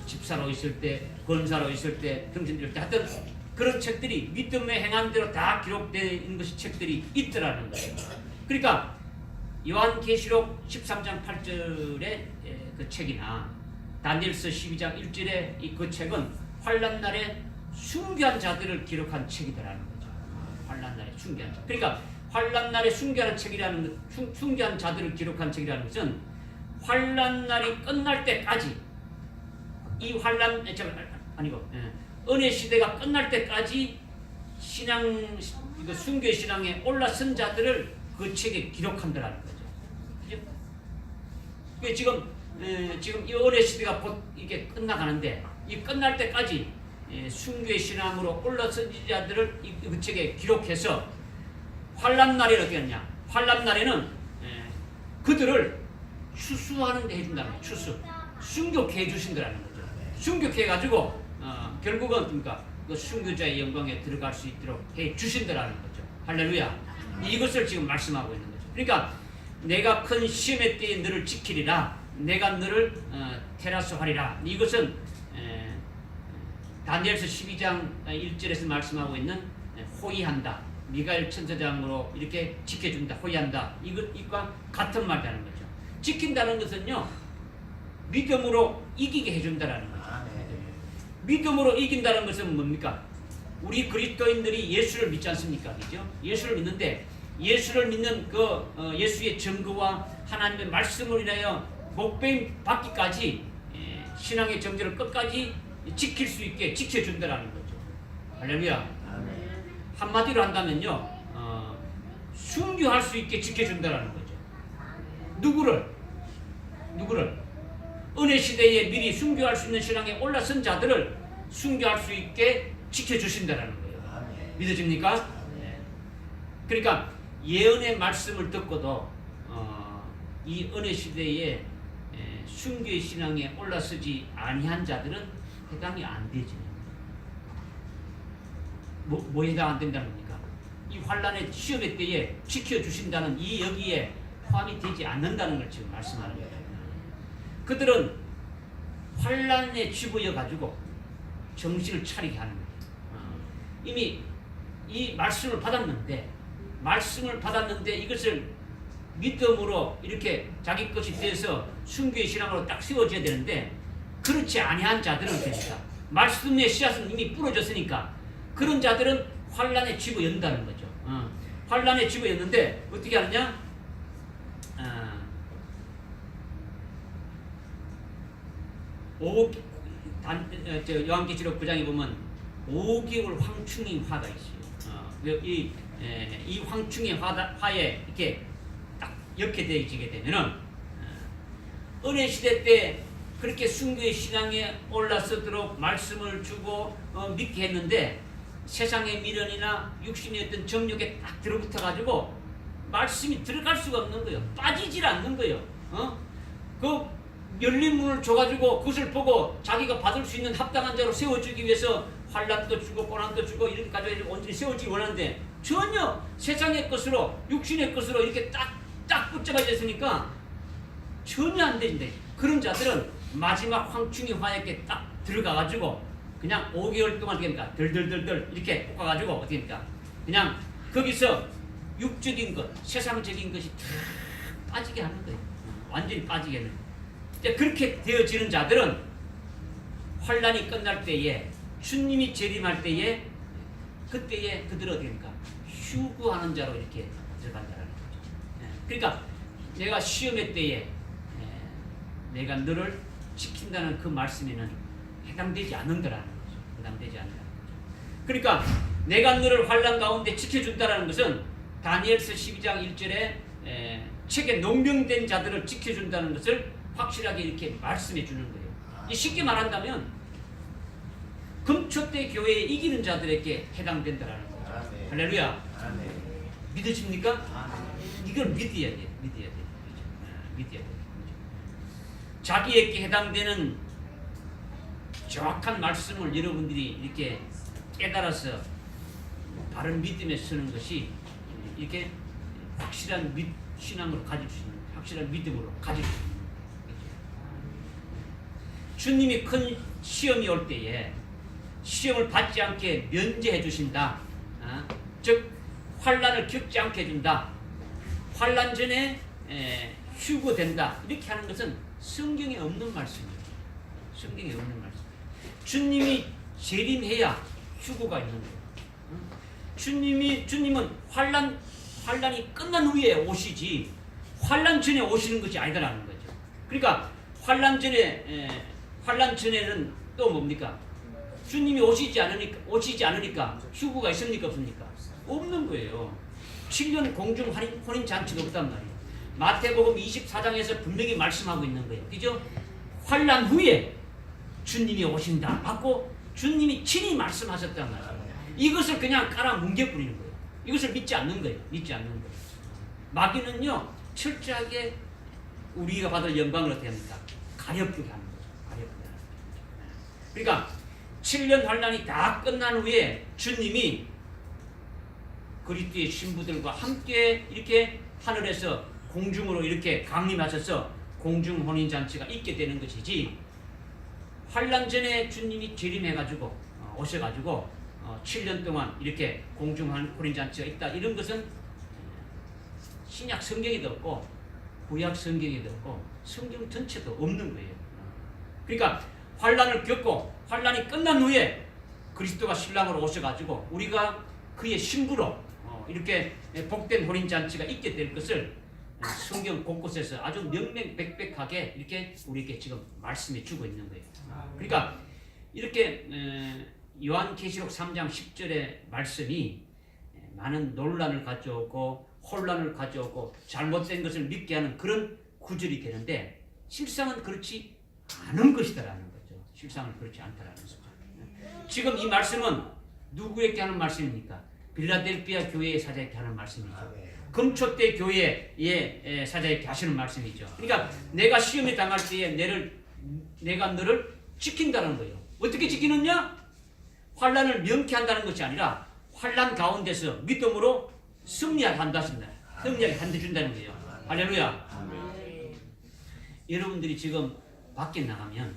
집사로 있을 때, 권사로 있을 때, 등신들 때 하여튼 그런 책들이 믿음의 행한 대로 다 기록되는 것이 책들이 있더라는 거예요. 그러니까 요한계시록 13장 8절의 그 책이나 다니엘서 12장 1절의 그 책은 환란날에 순교한 자들을 기록한 책이더라는 거죠. 환란날에 순교한 자. 그러니까 환란날에 순교한 책이라는 순교한 자들을 기록한 책이라는 것은 환란날이 끝날 때까지 이 환란 아니고 은혜 시대가 끝날 때까지 신앙 순교 신앙에 올라선 자들을 그 책에 기록한다라는 거죠. 그죠? 지금 이 은혜 시대가 곧 이게 끝나가는데 이 끝날 때까지 순교의 신앙으로 올라선 자들을 그 책에 기록해서 환란날에 어떻게 하냐? 환란날에는 그들을 추수하는 데 해준다는 거예요. 추수. 순교케 해주신다는 거죠. 순교케 해가지고 결국은 그러니까 그 순교자의 영광에 들어갈 수 있도록 해주신다는 거죠. 할렐루야. 이것을 지금 말씀하고 있는 거죠. 그러니까 내가 큰 시험의 때에 너를 지키리라. 내가 너를 테라스하리라. 이것은 다니엘서 12장 1절에서 말씀하고 있는 호위한다. 미가엘 천사장으로 이렇게 지켜준다. 호위한다. 이것과 같은 말이라는 거죠. 지킨다는 것은요. 믿음으로 이기게 해준다는 거죠. 믿음으로 이긴다는 것은 뭡니까? 우리 그리스도인들이 예수를 믿지 않습니까? 그죠? 예수를 믿는데 예수를 믿는 그 예수의 증거와 하나님의 말씀을 인하여 목배임 받기까지 신앙의 정절을 끝까지 지킬 수 있게 지켜준다는 거죠. 할렐루야. 한마디로 한다면요, 순교할 수 있게 지켜준다는 거죠. 누구를? 은혜 시대에 미리 순교할 수 있는 신앙에 올라선 자들을 순교할 수 있게 지켜주신다는 거예요. 믿어집니까? 그러니까 예언의 말씀을 듣고도 이 은혜 시대에 순교의 신앙에 올라서지 아니한 자들은 해당이 안 되지. 뭐 해당 안 된다는 겁니까? 이 환란의 시험의 때에 지켜주신다는 이 여기에 포함이 되지 않는다는 걸 지금 말씀하는 거예요. 그들은 환란에 쥐부여 가지고 정신을 차리게 하는 거예요. 이미 이 말씀을 받았는데 이것을 믿음으로 이렇게 자기 것이 돼서 순교의 신앙으로 딱 세워져야 되는데 그렇지 아니한 자들은 됩니다. 말씀의 씨앗은 이미 뿌려졌으니까 그런 자들은 환란에 쥐부연다는 거죠. 환란에 쥐부였는데 어떻게 하느냐? 요한계시록 9장에 보면 5개월 황충의 화가 있어요. 이 황충의 화에 이렇게 딱 역해되어지게 되면은 은혜 시대 때 그렇게 순교의 신앙에 올라서도록 말씀을 주고 믿게 했는데 세상의 미련이나 육신의 어떤 정욕에 딱 들어붙어 가지고 말씀이 들어갈 수가 없는 거예요. 빠지질 않는 거예요. 그 열린 문을 줘가지고 그것을 보고 자기가 받을 수 있는 합당한 자로 세워주기 위해서 환란도 주고 고난도 주고 이렇게 가지고 온전히 세워지기 원하는데 전혀 세상의 것으로 육신의 것으로 이렇게 딱 붙잡아져 있으니까 전혀 안 된다. 그런 자들은 마지막 황충의 화약에 딱 들어가가지고 그냥 5개월 동안 그러니까 덜덜덜덜 이렇게 볶아가지고 어떻게 합니까? 그냥 거기서 육적인 것, 세상적인 것이 다 빠지게 하는 거예요. 완전히 빠지게 하는 거예요. 그렇게 되어지는 자들은 환란이 끝날 때에 주님이 재림할 때에 그때에 그들은 어떻게 합니까? 휴구하는 자로 이렇게 들어간다는 거죠. 그러니까 내가 시험의 때에 내가 너를 지킨다는 그 말씀에는 해당되지 않는다라는 거죠. 해당되지 않는다는 거죠. 그러니까 내가 너를 환란 가운데 지켜준다라는 것은 다니엘서 12장 1절에 책에 농명된 자들을 지켜준다는 것을 확실하게 이렇게 말씀해 주는 거예요. 쉽게 말한다면 금초대 교회에 이기는 자들에게 해당된다라는 거죠. 할렐루야. 믿으십니까? 이걸 믿어야 돼. 믿어야 돼. 자기에게 해당되는 정확한 말씀을 여러분들이 이렇게 깨달아서 바른 믿음에 서는 것이 이렇게 확실한 신앙으로 가질 수 있는, 확실한 믿음으로 가질 수 있는. 주님이 큰 시험이 올 때에 시험을 받지 않게 면제해 주신다. 즉 환란을 겪지 않게 해준다. 환란 전에 휴거된다. 이렇게 하는 것은 성경에 없는 말씀이에요. 성경에 없는 말씀. 주님이 재림해야 휴거가 있는 거예요. 주님은 환란이 끝난 후에 오시지 환란 전에 오시는 것이 아니다라는 거죠. 그러니까 환란 전에는 또 뭡니까? 주님이 오시지 않으니까 휴거가 있습니까? 없습니까? 없는 거예요. 7년 공중 혼인 잔치도 없단 말이에요. 마태복음 24장에서 분명히 말씀하고 있는 거예요. 그죠? 환란 후에 주님이 오신다 하고 주님이 친히 말씀하셨단 말이에요. 이것을 그냥 깔아 뭉개뿌리는 거예요. 이것을 믿지 않는 거예요. 마귀는요 철저하게 우리가 받을 영광을 어떻게 합니까? 가렵게 하는 거죠. 그러니까 7년 환란이 다 끝난 후에 주님이 그리스도의 신부들과 함께 이렇게 하늘에서 공중으로 이렇게 강림하셔서 공중 혼인 잔치가 있게 되는 것이지, 환란 전에 주님이 재림해가지고 오셔가지고 7년 동안 이렇게 공중 혼인 잔치가 있다, 이런 것은 신약 성경에도 없고 구약 성경에도 없고 성경 전체도 없는 거예요. 그러니까 환란을 겪고 환란이 끝난 후에 그리스도가 신랑으로 오셔가지고 우리가 그의 신부로 이렇게 복된 혼인잔치가 있게 될 것을 성경 곳곳에서 아주 명명백백하게 이렇게 우리에게 지금 말씀해 주고 있는 거예요. 그러니까 이렇게 요한계시록 3장 10절의 말씀이 많은 논란을 가져오고 혼란을 가져오고 잘못된 것을 믿게 하는 그런 구절이 되는데 실상은 그렇지 않은 것이다라는 거죠. 실상은 그렇지 않다라는 거죠. 지금 이 말씀은 누구에게 하는 말씀입니까? 빌라델피아 교회의 사자에게 하는 말씀이죠. 금초대 교회의 사자에게 하시는 말씀이죠. 그러니까 내가 시험에 당할 때에 내가 너를 지킨다는 거예요. 어떻게 지키느냐? 환난을 명쾌한다는 것이 아니라 환난 가운데서 믿음으로 승리한다. 승리하게 한다준다는 거예요. 할렐루야. 여러분들이 지금 밖에 나가면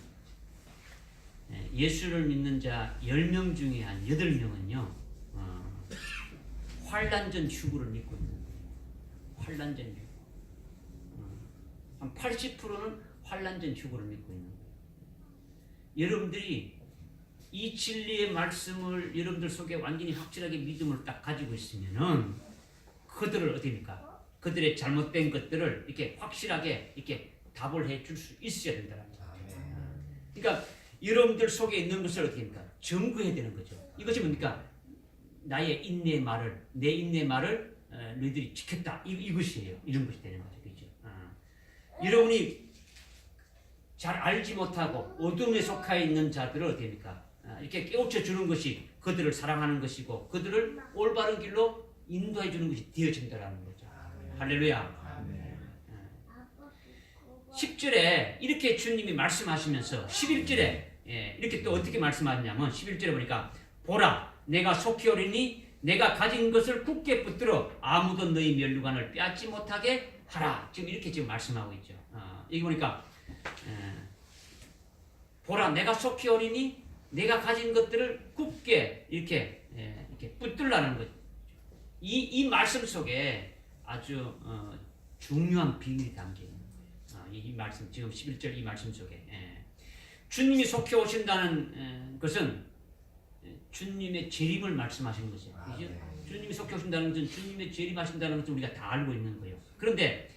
예수를 믿는 자 10명 중에 한 8명은요 환난전 휴구를 믿고 있는 거예요. 환난전 휴구. 한 80%는 환난전 휴구를 믿고 있는 거예요. 여러분들이 이 진리의 말씀을 여러분들 속에 완전히 확실하게 믿음을 딱 가지고 있으면은 그들을 어떻게입니까? 그들의 잘못된 것들을 이렇게 확실하게 이렇게 답을 해줄 수 있어야 된다는 거죠. 그러니까 여러분들 속에 있는 것을 어떻게입니까? 점거해야 되는 거죠. 이것이 뭡니까? 나의 인내의 말을, 내 인내의 말을 너희들이 지켰다. 이것이에요. 이런 것이 되는 거죠. 그렇죠? 여러분이 잘 알지 못하고 어둠에 속해 있는 자들을 어떻게입니까? 이렇게 깨우쳐 주는 것이 그들을 사랑하는 것이고 그들을 올바른 길로 인도해 주는 것이 되어진다는 거죠. 할렐루야. 10절에 이렇게 주님이 말씀하시면서 11절에 이렇게 또 어떻게 말씀하냐면 11절에 보니까 보라 내가 속히 오리니 내가 가진 것을 굳게 붙들어 아무도 너희 면류관을 빼앗지 못하게 하라. 지금 이렇게 지금 말씀하고 있죠. 여기 보니까 보라 내가 속히 오리니 내가 가진 것들을 굳게 이렇게 붙들라는 것. 이 말씀 속에 아주 중요한 비밀이 담겨 있는 거예요. 이 말씀 지금 11절 이 말씀 속에 주님이 속히 오신다는 것은 주님의 재림을 말씀하시는 거죠. 그죠? 주님이 속히 오신다는 것은 주님의 재림하신다는 것을 우리가 다 알고 있는 거예요. 그런데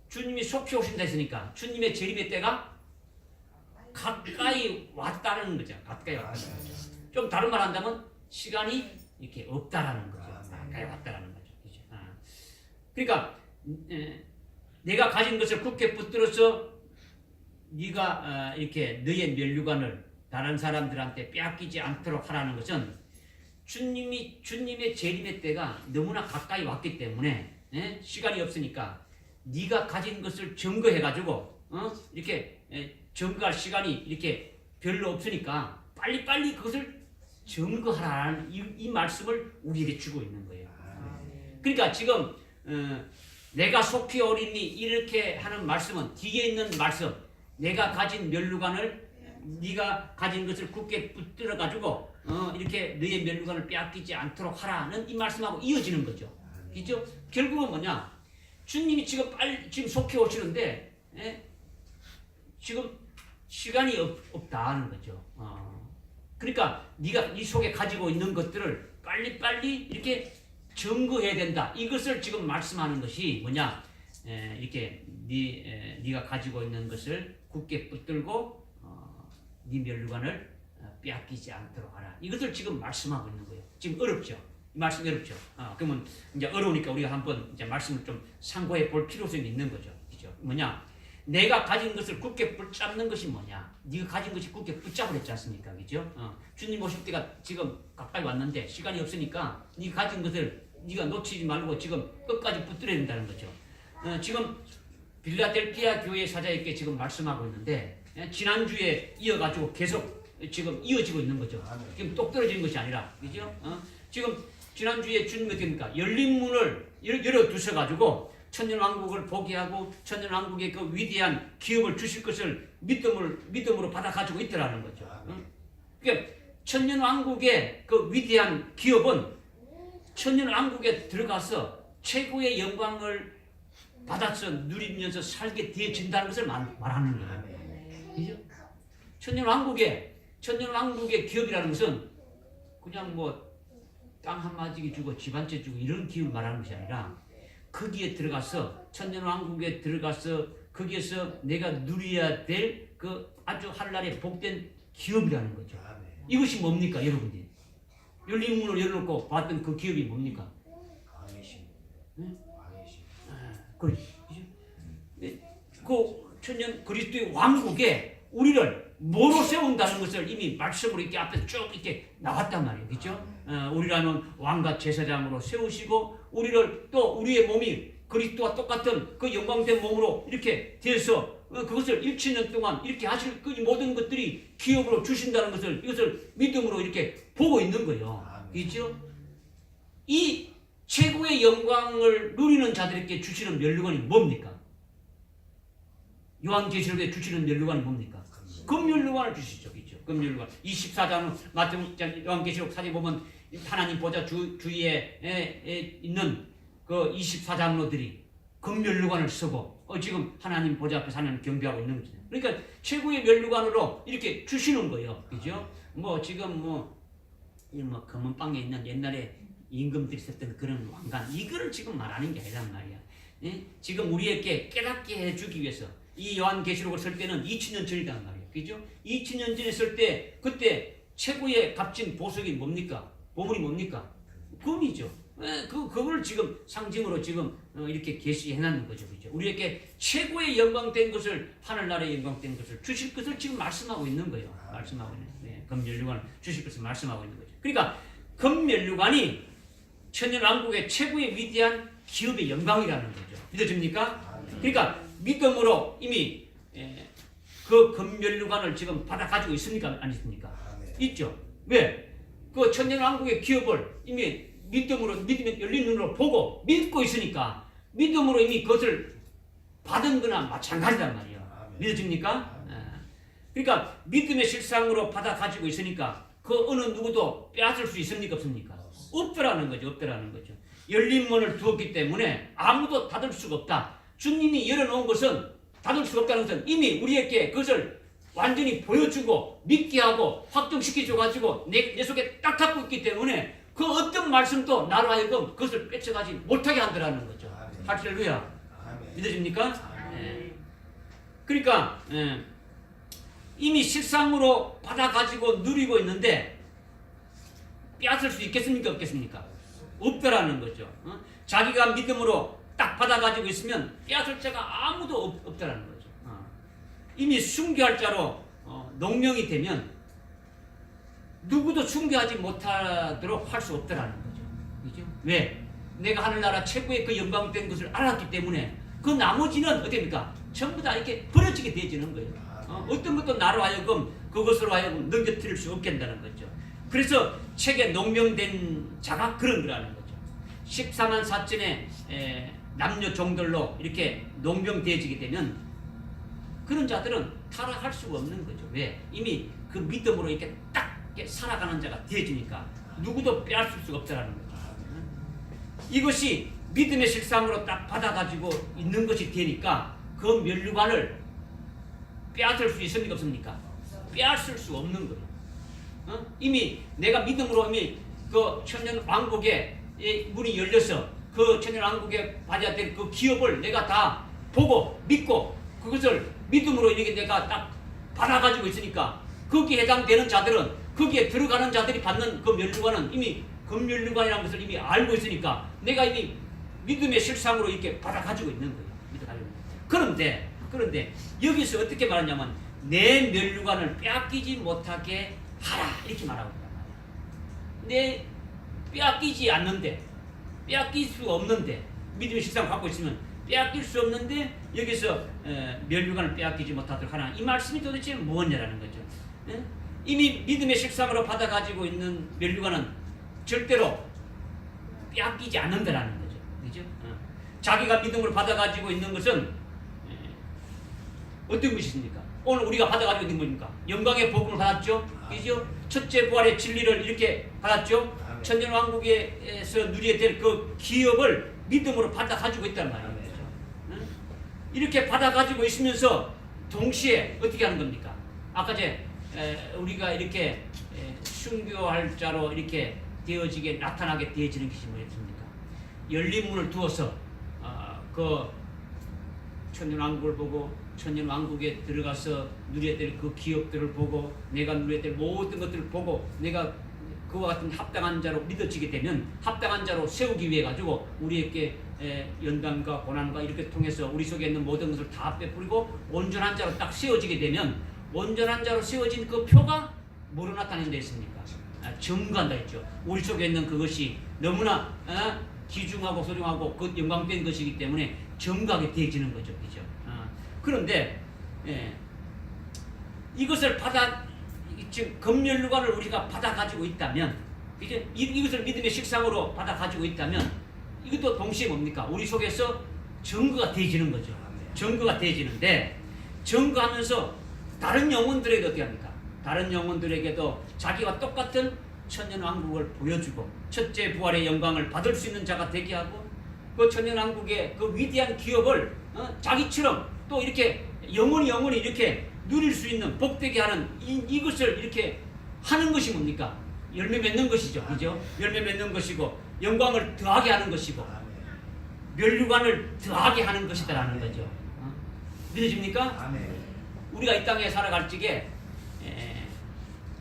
주님이 속히 오신다 했으니까 주님의 재림의 때가 가까이 왔다는 거죠. 가까이 왔다는 거죠. 좀 다른 말 한다면 시간이 이렇게 없다라는 거죠. 가까이 왔다라는 거죠. 그죠? 그러니까 내가 가진 것을 굳게 붙들어서 네가 이렇게 너의 면류관을 다른 사람들한테 빼앗기지 않도록 하라는 것은 주님의 재림의 때가 너무나 가까이 왔기 때문에 시간이 없으니까 네가 가진 것을 증거해가지고 이렇게 증거할 시간이 이렇게 별로 없으니까 빨리빨리 그것을 증거하라는 이 말씀을 우리에게 주고 있는 거예요. 그러니까 지금 내가 속히 오리니 이렇게 하는 말씀은 뒤에 있는 말씀 내가 가진 면류관을 네가 가진 것을 굳게 붙들어 가지고 이렇게 너의 면류관을 빼앗기지 않도록 하라는 이 말씀하고 이어지는 거죠. 그렇죠? 결국은 뭐냐? 주님이 지금 지금 속히 오시는데 지금 시간이 없다는 거죠. 그러니까 네가 네 속에 가지고 있는 것들을 빨리빨리 이렇게 증거해야 된다. 이것을 지금 말씀하는 것이 뭐냐? 이렇게 네가 가지고 있는 것을 굳게 붙들고 네 면류관을 빼앗기지 않도록 하라. 이것을 지금 말씀하고 있는 거예요. 지금 어렵죠. 이 말씀 어렵죠. 그러면 이제 어려우니까 우리가 한번 이제 말씀을 좀 상고해 볼 필요성이 있는 거죠. 그죠? 뭐냐? 내가 가진 것을 굳게 붙잡는 것이 뭐냐? 네가 가진 것이 굳게 붙잡으랬지 않습니까? 그죠? 주님 오실 때가 지금 가까이 왔는데 시간이 없으니까 네가 가진 것을 네가 놓치지 말고 지금 끝까지 붙들어야 된다는 거죠. 지금 빌라델피아 교회 사자에게 지금 말씀하고 있는데 지난주에 이어가지고 계속 지금 이어지고 있는 거죠. 지금 똑 떨어지는 것이 아니라 그죠? 지금 지난주에 주님이 어떻게 합니까? 열린 문을 열어두셔가지고 천년왕국을 보게 하고 천년왕국의 그 위대한 기업을 주실 것을 믿음으로 받아가지고 있더라는 거죠. 그러니까 천년왕국의 그 위대한 기업은 천년왕국에 들어가서 최고의 영광을 받아서 누리면서 살게 되어진다는 것을 말하는 거예요. 그죠? 천년왕국의 기업이라는 것은 그냥 뭐 땅 한 마지기 주고 집 한 채 주고 이런 기업을 말하는 것이 아니라 거기에 들어가서 천년왕국에 들어가서 거기에서 내가 누려야 될 그 아주 한날의 복된 기업이라는 거죠. 이것이 뭡니까 여러분들? 열린 문을 열어놓고 봤던 그 기업이 뭡니까? 왕이심. 그렇죠. 그 천년 그리스도의 왕국에 우리를 뭐로 세운다는 것을 이미 말씀으로 이렇게 앞에 쭉 이렇게 나왔단 말이에요. 그죠? 우리라는 왕과 제사장으로 세우시고 우리를 또 우리의 몸이 그리스도와 똑같은 그 영광된 몸으로 이렇게 돼서 그것을 1,000년 동안 이렇게 하실 그 모든 것들이 기업으로 주신다는 것을 이것을 믿음으로 이렇게 보고 있는 거예요. 그렇죠? 이 최고의 영광을 누리는 자들에게 주시는 면류관이 뭡니까? 요한계시록에 주시는 면류관이 뭡니까? 금면류관을 주시죠. 그렇죠? 금면류관. 24장 요한계시록 사진 보면 하나님 보좌 주위에 있는 그 24장로들이 금면류관을 쓰고 지금 하나님 보좌 앞에 하나님 경배하고 있는 거죠. 그러니까 최고의 면류관으로 이렇게 주시는 거예요. 그죠? 뭐 지금 뭐 금은방에 있는 옛날에 임금들이 썼던 그런 왕관 이거를 지금 말하는 게 아니란 말이야. 예? 지금 우리에게 깨닫게 해주기 위해서 이 요한계시록을 쓸 때는 2000년 전이란 말이에요. 그죠? 2000년 전에 쓸 때 그때 최고의 값진 보석이 뭡니까? 보물이 뭡니까? 금이죠. 그걸 지금 상징으로 지금 이렇게 계시해 놨는 거죠. 그죠? 우리에게 최고의 영광된 것을 하늘나라의 영광된 것을 주실 것을 지금 말씀하고 있는 거예요. 말씀하고 있는 거예요. 금면류관을 주실 것을 말씀하고 있는 거죠. 그러니까 금면류관이 천년왕국의 최고의 위대한 기업의 영광이라는 거죠. 믿어집니까? 그러니까 믿음으로 이미 그 금면류관을 지금 받아 가지고 있습니까? 안 있습니까? 있죠. 왜? 그 천년왕국의 기업을 이미 믿음의 열린 눈으로 보고 믿고 있으니까 믿음으로 이미 그것을 받은 거나 마찬가지란 말이에요. 믿어집니까? 그러니까 믿음의 실상으로 받아 가지고 있으니까 그 어느 누구도 빼앗을 수 있습니까? 없습니까? 없더라는 거죠. 없더라는 거죠. 열린 문을 두었기 때문에 아무도 닫을 수가 없다. 주님이 열어놓은 것은 닫을 수가 없다는 것은 이미 우리에게 그것을 완전히 보여주고 믿게 하고 확정시켜줘가지고 내 속에 딱 갖고 있기 때문에 그 어떤 말씀도 나로 하여금 그것을 뺏어가지 못하게 한다는 거죠. 할렐루야. 믿어집니까? 그러니까 이미 실상으로 받아가지고 누리고 있는데 빼앗을 수 있겠습니까? 없겠습니까? 없다라는 거죠. 자기가 믿음으로 딱 받아가지고 있으면 빼앗을 자가 아무도 없다라는 거죠. 이미 순교할 자로 농명이 되면 누구도 순교하지 못하도록 할 수 없다라는 거죠. 그죠? 왜? 내가 하늘나라 최고의 그 영광된 것을 알았기 때문에 그 나머지는 어떻습니까? 전부 다 이렇게 버려지게 되어지는 거예요. 어떤 것도 나로 하여금 그것으로 하여금 넘겨뜨릴 수 없게 한다는 거죠. 그래서 책에 농명된 자가 그런 거라는 거죠. 14만 4천의 남녀 종들로 이렇게 농명되어지게 되면 그런 자들은 타락할 수가 없는 거죠. 왜? 이미 그 믿음으로 이렇게 딱 이렇게 살아가는 자가 되어지니까 누구도 빼앗을 수가 없다는 거죠. 이것이 믿음의 실상으로 딱 받아가지고 있는 것이 되니까 그 면류관을 빼앗을 수 있습니까? 없습니까? 빼앗을 수 없는 거예요. 이미 내가 믿음으로 이미 그 천년왕국의 문이 열려서 그 천년왕국에 받아야 될 그 기업을 내가 다 보고 믿고 그것을 믿음으로 이렇게 내가 딱 받아가지고 있으니까 거기에 해당되는 자들은 거기에 들어가는 자들이 받는 그 면류관은 이미 금면류관이라는 것을 이미 알고 있으니까 내가 이미 믿음의 실상으로 이렇게 받아가지고 있는 거예요. 그런데 여기서 어떻게 말하냐면 내 면류관을 빼앗기지 못하게 하라 이렇게 말하고 있단 말이야. 내 빼앗기지 않는데 빼앗길 수 없는데 믿음의 실상을 갖고 있으면 빼앗길 수 없는데 여기서 면류관을 빼앗기지 못하도록 하라. 이 말씀이 도대체 뭐냐라는 거죠. 이미 믿음의 실상으로 받아가지고 있는 면류관은 절대로 빼앗기지 않는다라는 거죠. 그죠? 자기가 믿음으로 받아가지고 있는 것은 어떤 것이십니까? 오늘 우리가 받아가지고 있는 겁니까? 영광의 복음을 받았죠? 그죠? 첫째 부활의 진리를 이렇게 받았죠? 천년왕국에서 누리게 될 그 기업을 믿음으로 받아가지고 있단 말이에요. 이렇게 받아가지고 있으면서 동시에 어떻게 하는 겁니까? 아까 우리가 이렇게 순교할 자로 이렇게 되어지게 나타나게 되어지는 것이 뭐였습니까? 열린 문을 두어서 그 천년왕국을 보고 천년왕국에 들어가서 누려야 될 그 기업들을 보고 내가 누려야 될 모든 것들을 보고 내가 그와 같은 합당한 자로 믿어지게 되면 합당한 자로 세우기 위해 가지고 우리에게 연단과 고난과 이렇게 통해서 우리 속에 있는 모든 것을 다 빼뿌리고 온전한 자로 딱 세워지게 되면 온전한 자로 세워진 그 표가 뭐로 나타낸다 했습니까? 점거한다 했죠. 우리 속에 있는 그것이 너무나 귀중하고 소중하고 그 영광된 것이기 때문에 점거하게 되어지는 거죠. 그죠? 그런데 이것을 지금 검멸류관을 우리가 받아 가지고 있다면, 이제 이것을 믿음의 식상으로 받아 가지고 있다면, 이것도 동시에 뭡니까? 우리 속에서 증거가 되어지는 거죠. 증거가 되어지는데, 증거하면서 다른 영혼들에게 어떻게 합니까? 다른 영혼들에게도 자기와 똑같은 천년왕국을 보여주고 첫째 부활의 영광을 받을 수 있는 자가 되게 하고, 그 천년왕국의 그 위대한 기업을 자기처럼 또 이렇게 영원히 이렇게 누릴 수 있는 복되게 하는 이것을 이렇게 하는 것이 뭡니까? 열매 맺는 것이죠. 그죠? 열매 맺는 것이고 영광을 더하게 하는 것이고 면류관을 더하게 하는 것이다라는 거죠. 믿어집니까? 우리가 이 땅에 살아갈 적에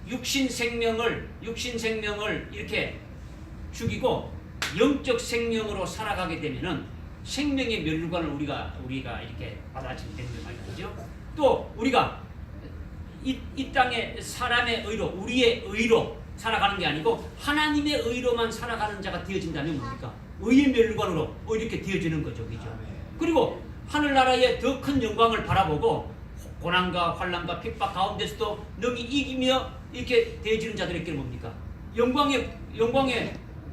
육신 생명을 이렇게 죽이고 영적 생명으로 살아가게 되면은 생명의 면류관을 우리가 이렇게 받아들이게 되는 말이죠. 또 우리가 이 땅에 사람의 의로, 우리의 의로 살아가는 게 아니고 하나님의 의로만 살아가는 자가 되어진다면 뭡니까? 의의 면류관으로 이렇게 되어지는 거죠. 그죠? 그리고 하늘나라의 더 큰 영광을 바라보고 고난과 환난과 핍박 가운데서도 능히 이기며 이렇게 되어지는 자들에게 뭡니까? 영광의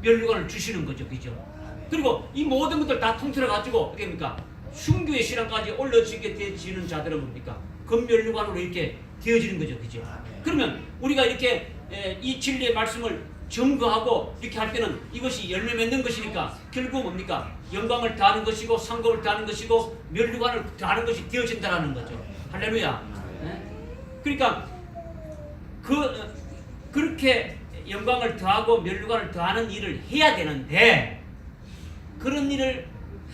면류관을 주시는 거죠. 그죠? 그리고 이 모든 것들 다 통틀어 가지고 어떻게 됩니까? 순교의 신앙까지 올려지게 되어지는 자들은 뭡니까? 검면류관으로 이렇게 되어지는 거죠. 그죠? 그러면 우리가 이렇게 이 진리의 말씀을 증거하고 이렇게 할 때는 이것이 열매 맺는 것이니까 결국 뭡니까? 영광을 더하는 것이고 상급을 더하는 것이고 면류관을 더하는 것이 되어진다는 거죠. 할렐루야. 그러니까 그렇게 영광을 더하고 면류관을 더하는 일을 해야 되는데 그런 일을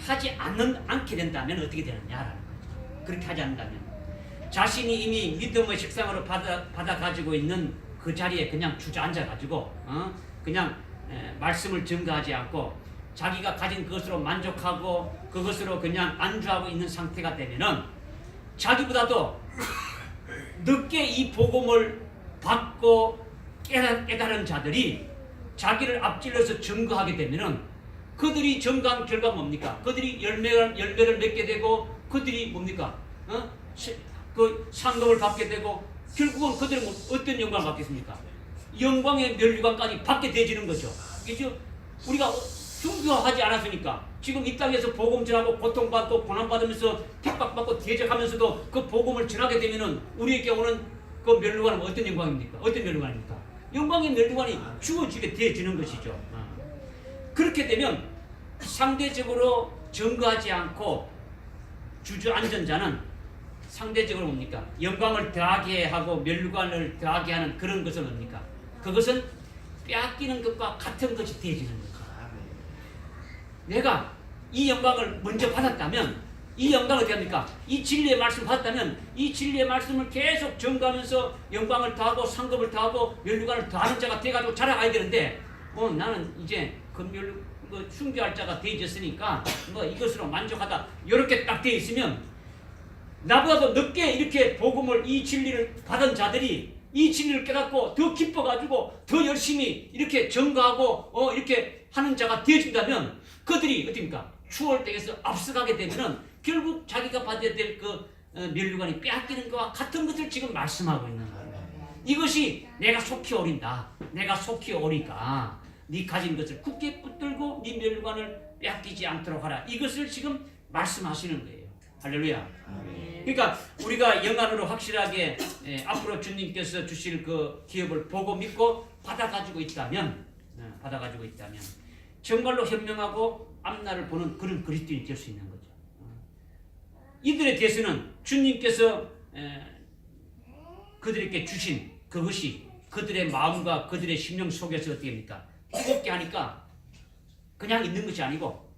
하지 않게 된다면 어떻게 되느냐라는 거죠. 그렇게 하지 않는다면 자신이 이미 믿음의 식상으로 받아 가지고 있는 그 자리에 그냥 주저앉아 가지고 그냥 말씀을 증거하지 않고 자기가 가진 그것으로 만족하고 그것으로 그냥 안주하고 있는 상태가 되면은 자기보다도 늦게 이 복음을 받고 깨달은 자들이 자기를 앞질러서 증거하게 되면은 그들이 증거한 결과 뭡니까? 그들이 열매를 맺게 되고 그들이 뭡니까? 그 상급을 받게 되고 결국은 그들은 어떤 영광을 받겠습니까? 영광의 면류관까지 받게 되어지는 거죠. 그죠? 우리가 순교하지 않았으니까 지금 이 땅에서 복음 전하고 고통받고 고난받으면서 핍박받고 대적하면서도 그 복음을 전하게 되면은 우리에게 오는 그 면류관은 어떤 영광입니까? 어떤 면류관입니까? 영광의 면류관이 주어지게 되어지는 것이죠. 그렇게 되면 상대적으로 증거하지 않고 주저앉은 자는 상대적으로 뭡니까? 영광을 더하게 하고 면류관을 더하게 하는 그런 것은 뭡니까? 그것은 빼앗기는 것과 같은 것이 되어지는 거죠. 내가 이 영광을 먼저 받았다면 이 영광을 어떻게 합니까? 이 진리의 말씀을 받았다면 이 진리의 말씀을 계속 증거하면서 영광을 더하고 상급을 더하고 면류관을 더하는 자가 돼가지고 자라가야 되는데 나는 이제 순교할 자가 되어졌으니까 이것으로 만족하다 이렇게 딱 되어 있으면 나보다도 늦게 이렇게 복음을 이 진리를 받은 자들이 이 진리를 깨닫고 더 기뻐가지고 더 열심히 이렇게 증거하고 이렇게 하는 자가 되어진다면 그들이 어떻습니까? 추월 때에서 앞서가게 되면은 결국 자기가 받아야 될 그 면류관이 빼앗기는 것과 같은 것을 지금 말씀하고 있는 거예요. 이것이 내가 속히 오린다. 내가 속히 오리까 네 가진 것을 굳게 붙들고 네 면류관을 빼앗기지 않도록 하라. 이것을 지금 말씀하시는 거예요. 할렐루야. 그러니까 우리가 영안으로 확실하게 앞으로 주님께서 주실 그 기업을 보고 믿고 받아가지고 있다면 정말로 현명하고 앞날을 보는 그런 그리스도인이 될 수 있는 거죠. 이들에 대해서는 주님께서 그들에게 주신 그것이 그들의 마음과 그들의 심령 속에서 어떻게 합니까? 뜨겁게 하니까 그냥 있는 것이 아니고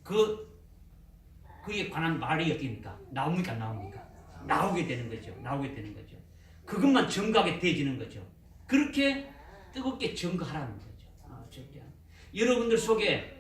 그에 관한 말이 어떻게 됩니까? 나옵니까? 나오게 되는 거죠. 그것만 증거하게 되어지는 거죠. 그렇게 뜨겁게 증거하라는 거죠. 여러분들 속에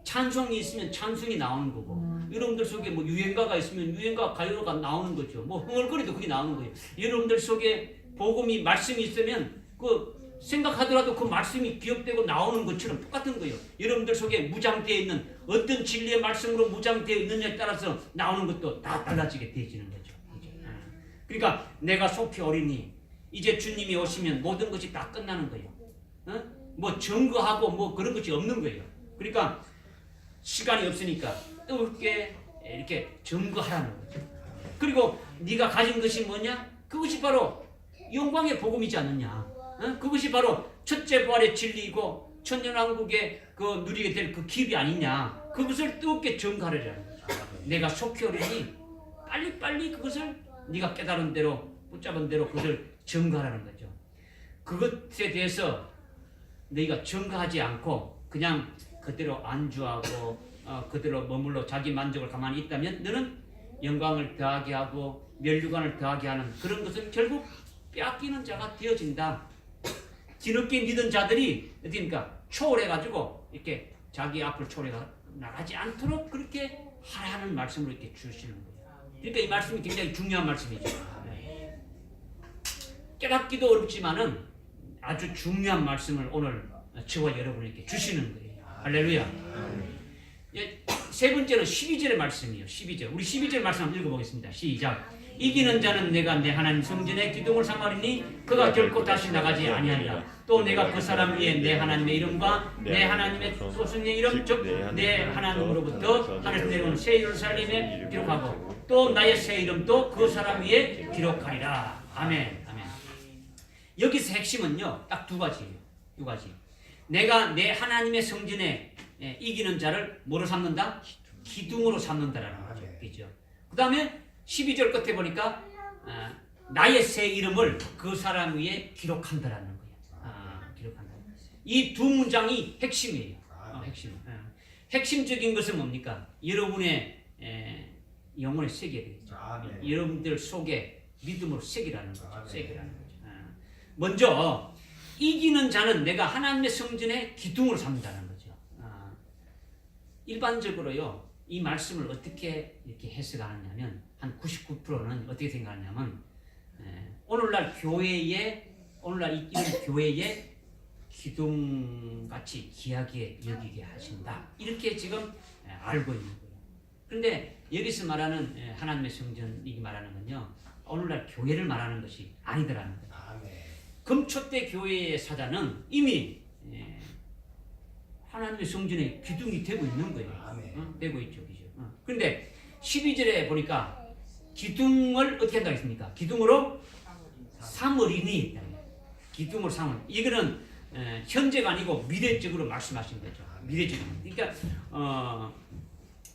찬송이 있으면 찬송이 나오는 거고 여러분들 속에 뭐 유행가가 있으면 유행가 가요가 나오는 거죠. 뭐 흥얼거리도 그게 나오는 거예요. 여러분들 속에 복음이 말씀이 있으면 그 생각하더라도 그 말씀이 기억되고 나오는 것처럼 똑같은 거예요. 여러분들 속에 무장되어 있는 어떤 진리의 말씀으로 무장되어 있느냐에 따라서 나오는 것도 다 달라지게 되어지는 거죠. 그러니까 내가 속히 어리니 이제 주님이 오시면 모든 것이 다 끝나는 거예요. 뭐 증거하고 뭐 그런 것이 없는 거예요. 그러니까 시간이 없으니까 뜨겁게 이렇게 증거하라는 거죠. 그리고 네가 가진 것이 뭐냐? 그것이 바로 영광의 복음이지 않느냐? 그것이 바로 첫째 부활의 진리이고 천년왕국에 그 누리게 될 그 기업이 아니냐? 그것을 뜨겁게 증거하려는 거죠. 내가 속히 오리니 빨리빨리 그것을 네가 깨달은 대로 붙잡은 대로 그것을 증거하라는 거죠. 그것에 대해서 너희가 증거하지 않고 그냥 그대로 안주하고 그대로 머물러 자기 만족을 가만히 있다면 너는 영광을 더하게 하고 멸류관을 더하게 하는 그런 것은 결국 빼앗기는 자가 되어진다. 뒤늦게 믿은 자들이 어디입니까? 초월해가지고 이렇게 자기 앞을 초월해 나가지 않도록 그렇게 하라는 말씀으로 이렇게 주시는 거예요. 그러니까 이 말씀이 굉장히 중요한 말씀이죠. 깨닫기도 어렵지만은 아주 중요한 말씀을 오늘 저와 여러분에게 주시는 거예요. 할렐루야. 세 번째는 12절의 말씀이에요. 12절. 우리 12절 말씀 한번 읽어보겠습니다. 시작. 이기는 자는 내가 내 하나님 성전에 기둥을 삼으리니 그가 결코 다시 나가지 아니하리라. 또 내가 그 사람 위에 내 하나님의 이름과 내 하나님의 소승의 이름 즉 내 하나님으로부터 하늘에서 내려온 새 예루살렘에 기록하고 또 나의 새 이름도 그 사람 위에 기록하리라. 아멘. 아멘. 여기서 핵심은요 딱 두 가지예요. 두 가지. 내가 내 하나님의 성전에 이기는 자를 뭐로 삼는다? 기둥으로 삼는다라는 거죠. 그죠? 그 다음에 12절 끝에 보니까 나의 새 이름을 그 사람 위에 기록한다라는 거예요. 기록한다. 이 두 문장이 핵심이에요. 핵심. 핵심적인 것은 뭡니까? 여러분의 영혼에 새겨야 되겠죠. 여러분들 속에 믿음으로 새기라는 거죠. 새기라는 거죠. 먼저 이기는 자는 내가 하나님의 성전에 기둥으로 삼는다는 거죠. 일반적으로요. 이 말씀을 어떻게 이렇게 해석하느냐면 한 99%는 어떻게 생각하냐면 오늘날 교회에 오늘날 이런 교회에 기둥같이 귀하게 여기게 하신다 이렇게 지금 알고 있는 거예요. 그런데 여기서 말하는 하나님의 성전이 말하는 건요 오늘날 교회를 말하는 것이 아니더라는 거예요. 금초대 교회의 사자는 이미 하나님의 성전에 기둥이 되고 있는 거예요. 되고 있죠. 그런데 12절에 보니까 기둥을 어떻게 한다고 했습니까? 기둥으로 삼으리니. 기둥으로 삼을. 이거는 현재가 아니고 미래적으로 말씀하신 거죠. 미래적으로. 그러니까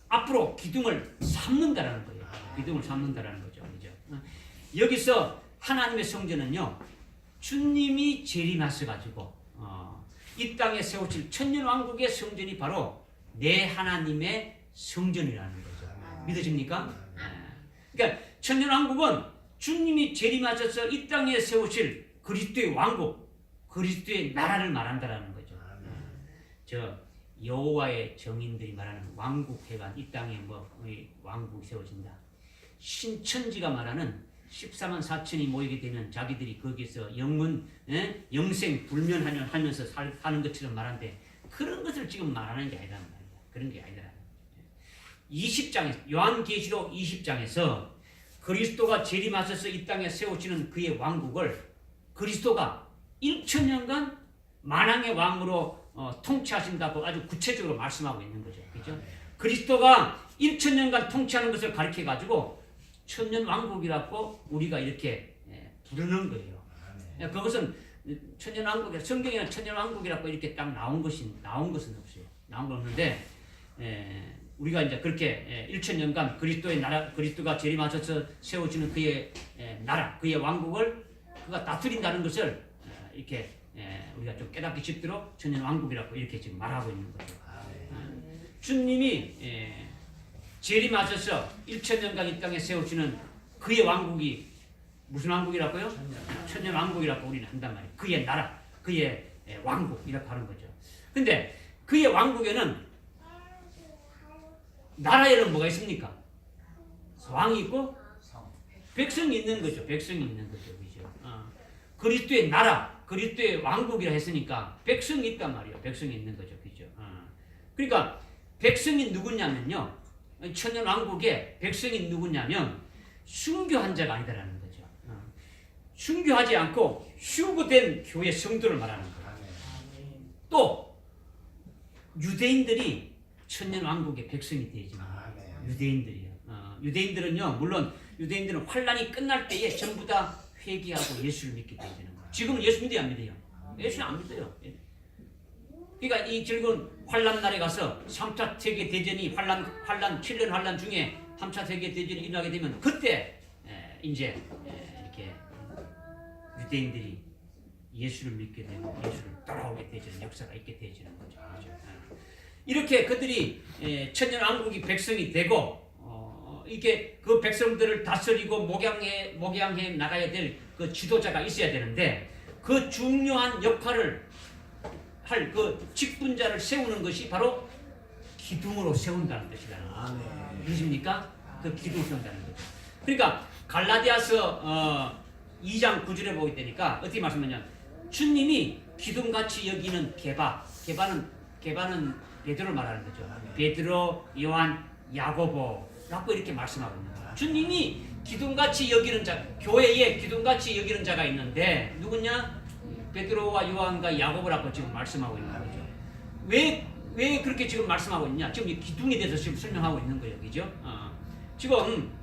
앞으로 기둥을 삼는다라는 거예요. 기둥을 삼는다라는 거죠. 그죠? 여기서 하나님의 성전은요. 주님이 재림하셔가지고 이 땅에 세우실 천년왕국의 성전이 바로 내 하나님의 성전이라는 거죠. 믿으십니까? 그러니까 천년왕국은 주님이 재림하셔서 이 땅에 세우실 그리스도의 왕국, 그리스도의 나라를 말한다라는 거죠. 저 여호와의 정인들이 말하는 왕국회관, 이 땅에 뭐 왕국이 세워진다. 신천지가 말하는 14만 4천이 모이게 되면 자기들이 거기서 영생 불면하면서 사는 것처럼 말하는데 그런 것을 지금 말하는 게 아니란 말이야. 그런 게 아니라 20장에서 요한계시록 20장에서 그리스도가 재림하셔서 이 땅에 세우시는 그의 왕국을 그리스도가 1000년간 만왕의 왕으로 통치하신다고 아주 구체적으로 말씀하고 있는 거죠. 그렇죠? 그리스도가 1000년간 통치하는 것을 가르쳐 가지고 천년 왕국이라고 우리가 이렇게 부르는 거예요. 그것은 천년 왕국이 성경에는 천년 왕국이라고 이렇게 딱 나온 것은 없어요. 나온 건 없는데 우리가 이제 그렇게 1000년간 그리스도의 나라, 그리스도가 재림하셔서 세워지는 그의 나라, 그의 왕국을 그가 다스린다는 것을 이렇게 우리가 좀 깨닫기 쉽도록 천년 왕국이라고 이렇게 지금 말하고 있는 거죠. 주님이 재림하셔서 1000년간 이 땅에 세우시는 그의 왕국이 무슨 왕국이라고요? 천년 왕국이라고 우리는 한단 말이에요. 그의 나라, 그의 왕국이라고 하는 거죠. 근데 그의 왕국에는 나라에는 뭐가 있습니까? 왕이 있고 백성이 있는 거죠. 백성이 있는 거죠. 그죠? 그리스도의 나라, 그리스도의 왕국이라 했으니까 백성이 있단 말이에요. 백성이 있는 거죠. 그죠? 그러니까 백성이 누구냐면요. 천년 왕국의 백성이 누구냐면 순교한 자가 아니다라는 거죠. 순교하지 않고 휴거된 교회 성도를 말하는 거예요. 또 유대인들이 천년 왕국의 백성이 되지만 유대인들이요. 유대인들은요, 물론 유대인들은 환란이 끝날 때에 전부 다 회개하고 예수를 믿게 되는 거예요. 지금은 예수 믿어요, 안 믿어요? 예수는 안 믿어요. 그러니까 이 즐거운 환란 날에 가서 3차 세계 대전이 환란 7년 환란 중에 3차 세계 대전이 일어나게 되면 그때 이제 이렇게 유대인들이 예수를 믿게 되고 예수를 따라오게 되는 역사가 있게 되어지는 거죠. 이렇게 그들이 천년 왕국이 백성이 되고 이게 그 백성들을 다스리고 목양해 나가야 될 그 지도자가 있어야 되는데 그 중요한 역할을 할 그 직분자를 세우는 것이 바로 기둥으로 세운다는 것이라는 무엇입니까? 그 기둥을 세운다는 거죠. 그러니까 갈라디아서 2장 9절에 보게 되니까 어떻게 말씀하냐면 주님이 기둥같이 여기는 게바는 베드로를 말하는 거죠. 베드로, 요한, 야고보라고 이렇게 말씀하고 있는 거예요. 주님이 기둥같이 여기는 자, 교회에 기둥같이 여기는 자가 있는데 누구냐? 베드로와 요한과 야고보라고 지금 말씀하고 있는 거죠. 왜 그렇게 지금 말씀하고 있냐? 지금 이 기둥에 대해서 지금 설명하고 있는 거예요. 그죠? 지금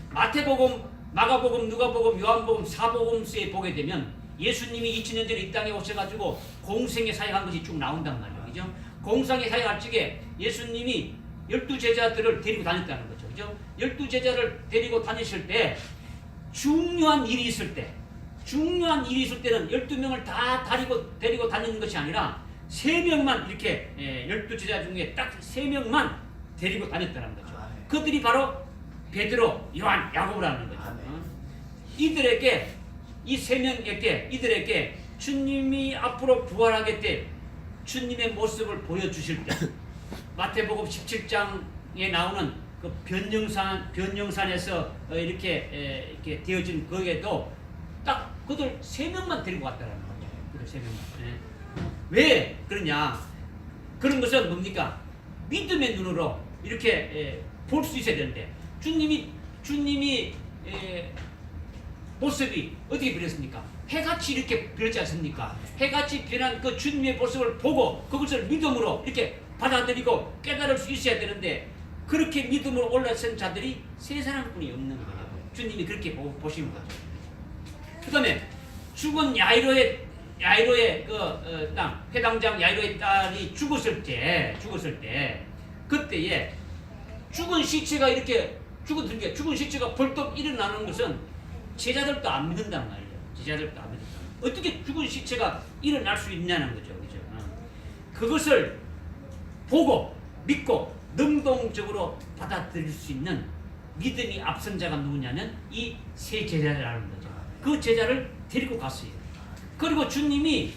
마태복음, 마가복음, 누가복음, 요한복음, 사복음서에 보게 되면 예수님이 2000년 전에 이 땅에 오셔가지고 공생의 사역한 것이 쭉 나온단 말이에요. 그죠? 공생의 사역할 적에 예수님이 12제자들을 데리고 다녔다는 거죠. 그죠? 12제자를 데리고 다니실 때 중요한 일이 있을 때는 12명을 다 데리고 다니는 것이 아니라 3명만 이렇게 12제자 중에 딱 3명만 데리고 다녔다는 거죠. 그들이 바로 베드로, 요한, 야고보라는 거죠. 이들에게 이 3명에게 이들에게 주님이 앞으로 부활하게 될 주님의 모습을 보여주실 때 마태복음 17장에 나오는 그 변영산에서 이렇게 되어진 거기에도 딱 그들 3명만 데리고 갔다라는 거죠. 그들 3명만. 왜 그러냐? 그런 것은 뭡니까? 믿음의 눈으로 이렇게 볼 수 있어야 되는데 주님이 모습이 어떻게 변했습니까? 해같이 이렇게 변했지 않습니까? 해같이 변한 그 주님의 모습을 보고 그것을 믿음으로 이렇게 받아들이고 깨달을 수 있어야 되는데 그렇게 믿음으로 올라선 자들이 3사람뿐이 없는 거예요. 주님이 그렇게 보시는 거죠. 그 다음에 죽은 야이로의 땅, 회당장 야이로의 딸이 죽었을 때 그때에 죽은 시체가 벌떡 일어나는 것은 제자들도 안 믿는단 말이에요. 제자들도 안 믿는다. 어떻게 죽은 시체가 일어날 수 있냐는 거죠. 그죠? 그것을 보고 믿고 능동적으로 받아들일 수 있는 믿음이 앞선 자가 누구냐면 이 3 제자라는 거죠. 그 제자를 데리고 갔어요. 그리고 주님이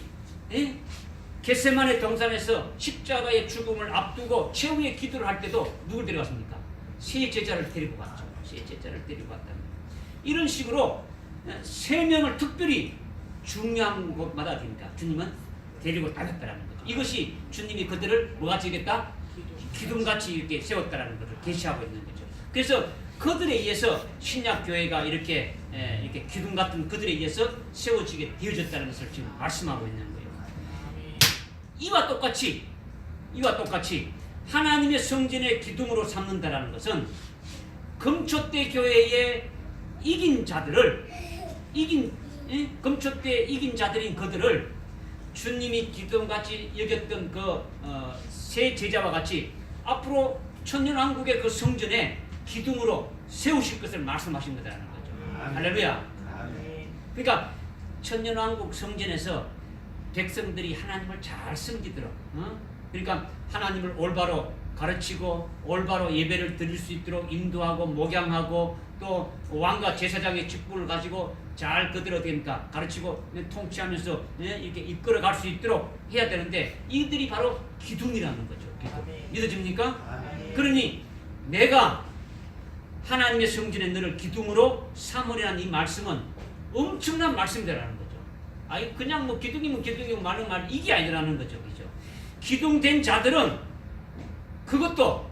겟세마네 동산에서 십자가의 죽음을 앞두고 최후의 기도를 할 때도 누굴 데려갔습니까? 3 제자를 데리고 갔죠. 3 제자를 데리고 갔다는 거예요. 이런 식으로 3명을 특별히 중요한 곳마다 되니까 주님은 데리고 다녔다라는 거죠. 이것이 주님이 그들을 뭐같이 하겠다? 기둥같이 이렇게 세웠다라는 것을 계시하고 있는 거죠. 그래서 그들에 의해서 신약교회가 이렇게 기둥 같은 그들에 의해서 세워지게 되어졌다는 것을 지금 말씀하고 있는 거예요. 이와 똑같이 하나님의 성전의 기둥으로 삼는다라는 것은 금초대 교회에 금초 때 이긴 자들인 그들을 주님이 기둥같이 여겼던 그 3 제자와 같이 앞으로 천년왕국의 그 성전에 기둥으로 세우실 것을 말씀하신 거라는 거죠. 할렐루야. 그러니까 천년왕국 성전에서 백성들이 하나님을 잘 섬기도록 그러니까 하나님을 올바로 가르치고 올바로 예배를 드릴 수 있도록 인도하고 목양하고 또 왕과 제사장의 직분을 가지고 잘 그들을 어떻게 합니까? 가르치고 통치하면서 이렇게 이끌어 갈 수 있도록 해야 되는데 이들이 바로 기둥이라는 거죠. 기둥. 믿어집니까? 그러니 내가 하나님의 성전에 너를 기둥으로 삼으리라는 이 말씀은 엄청난 말씀이라는 거죠. 아니 그냥 뭐 기둥이면 기둥이고 말은 말 이게 아니라는 거죠. 그죠? 기둥된 자들은 그것도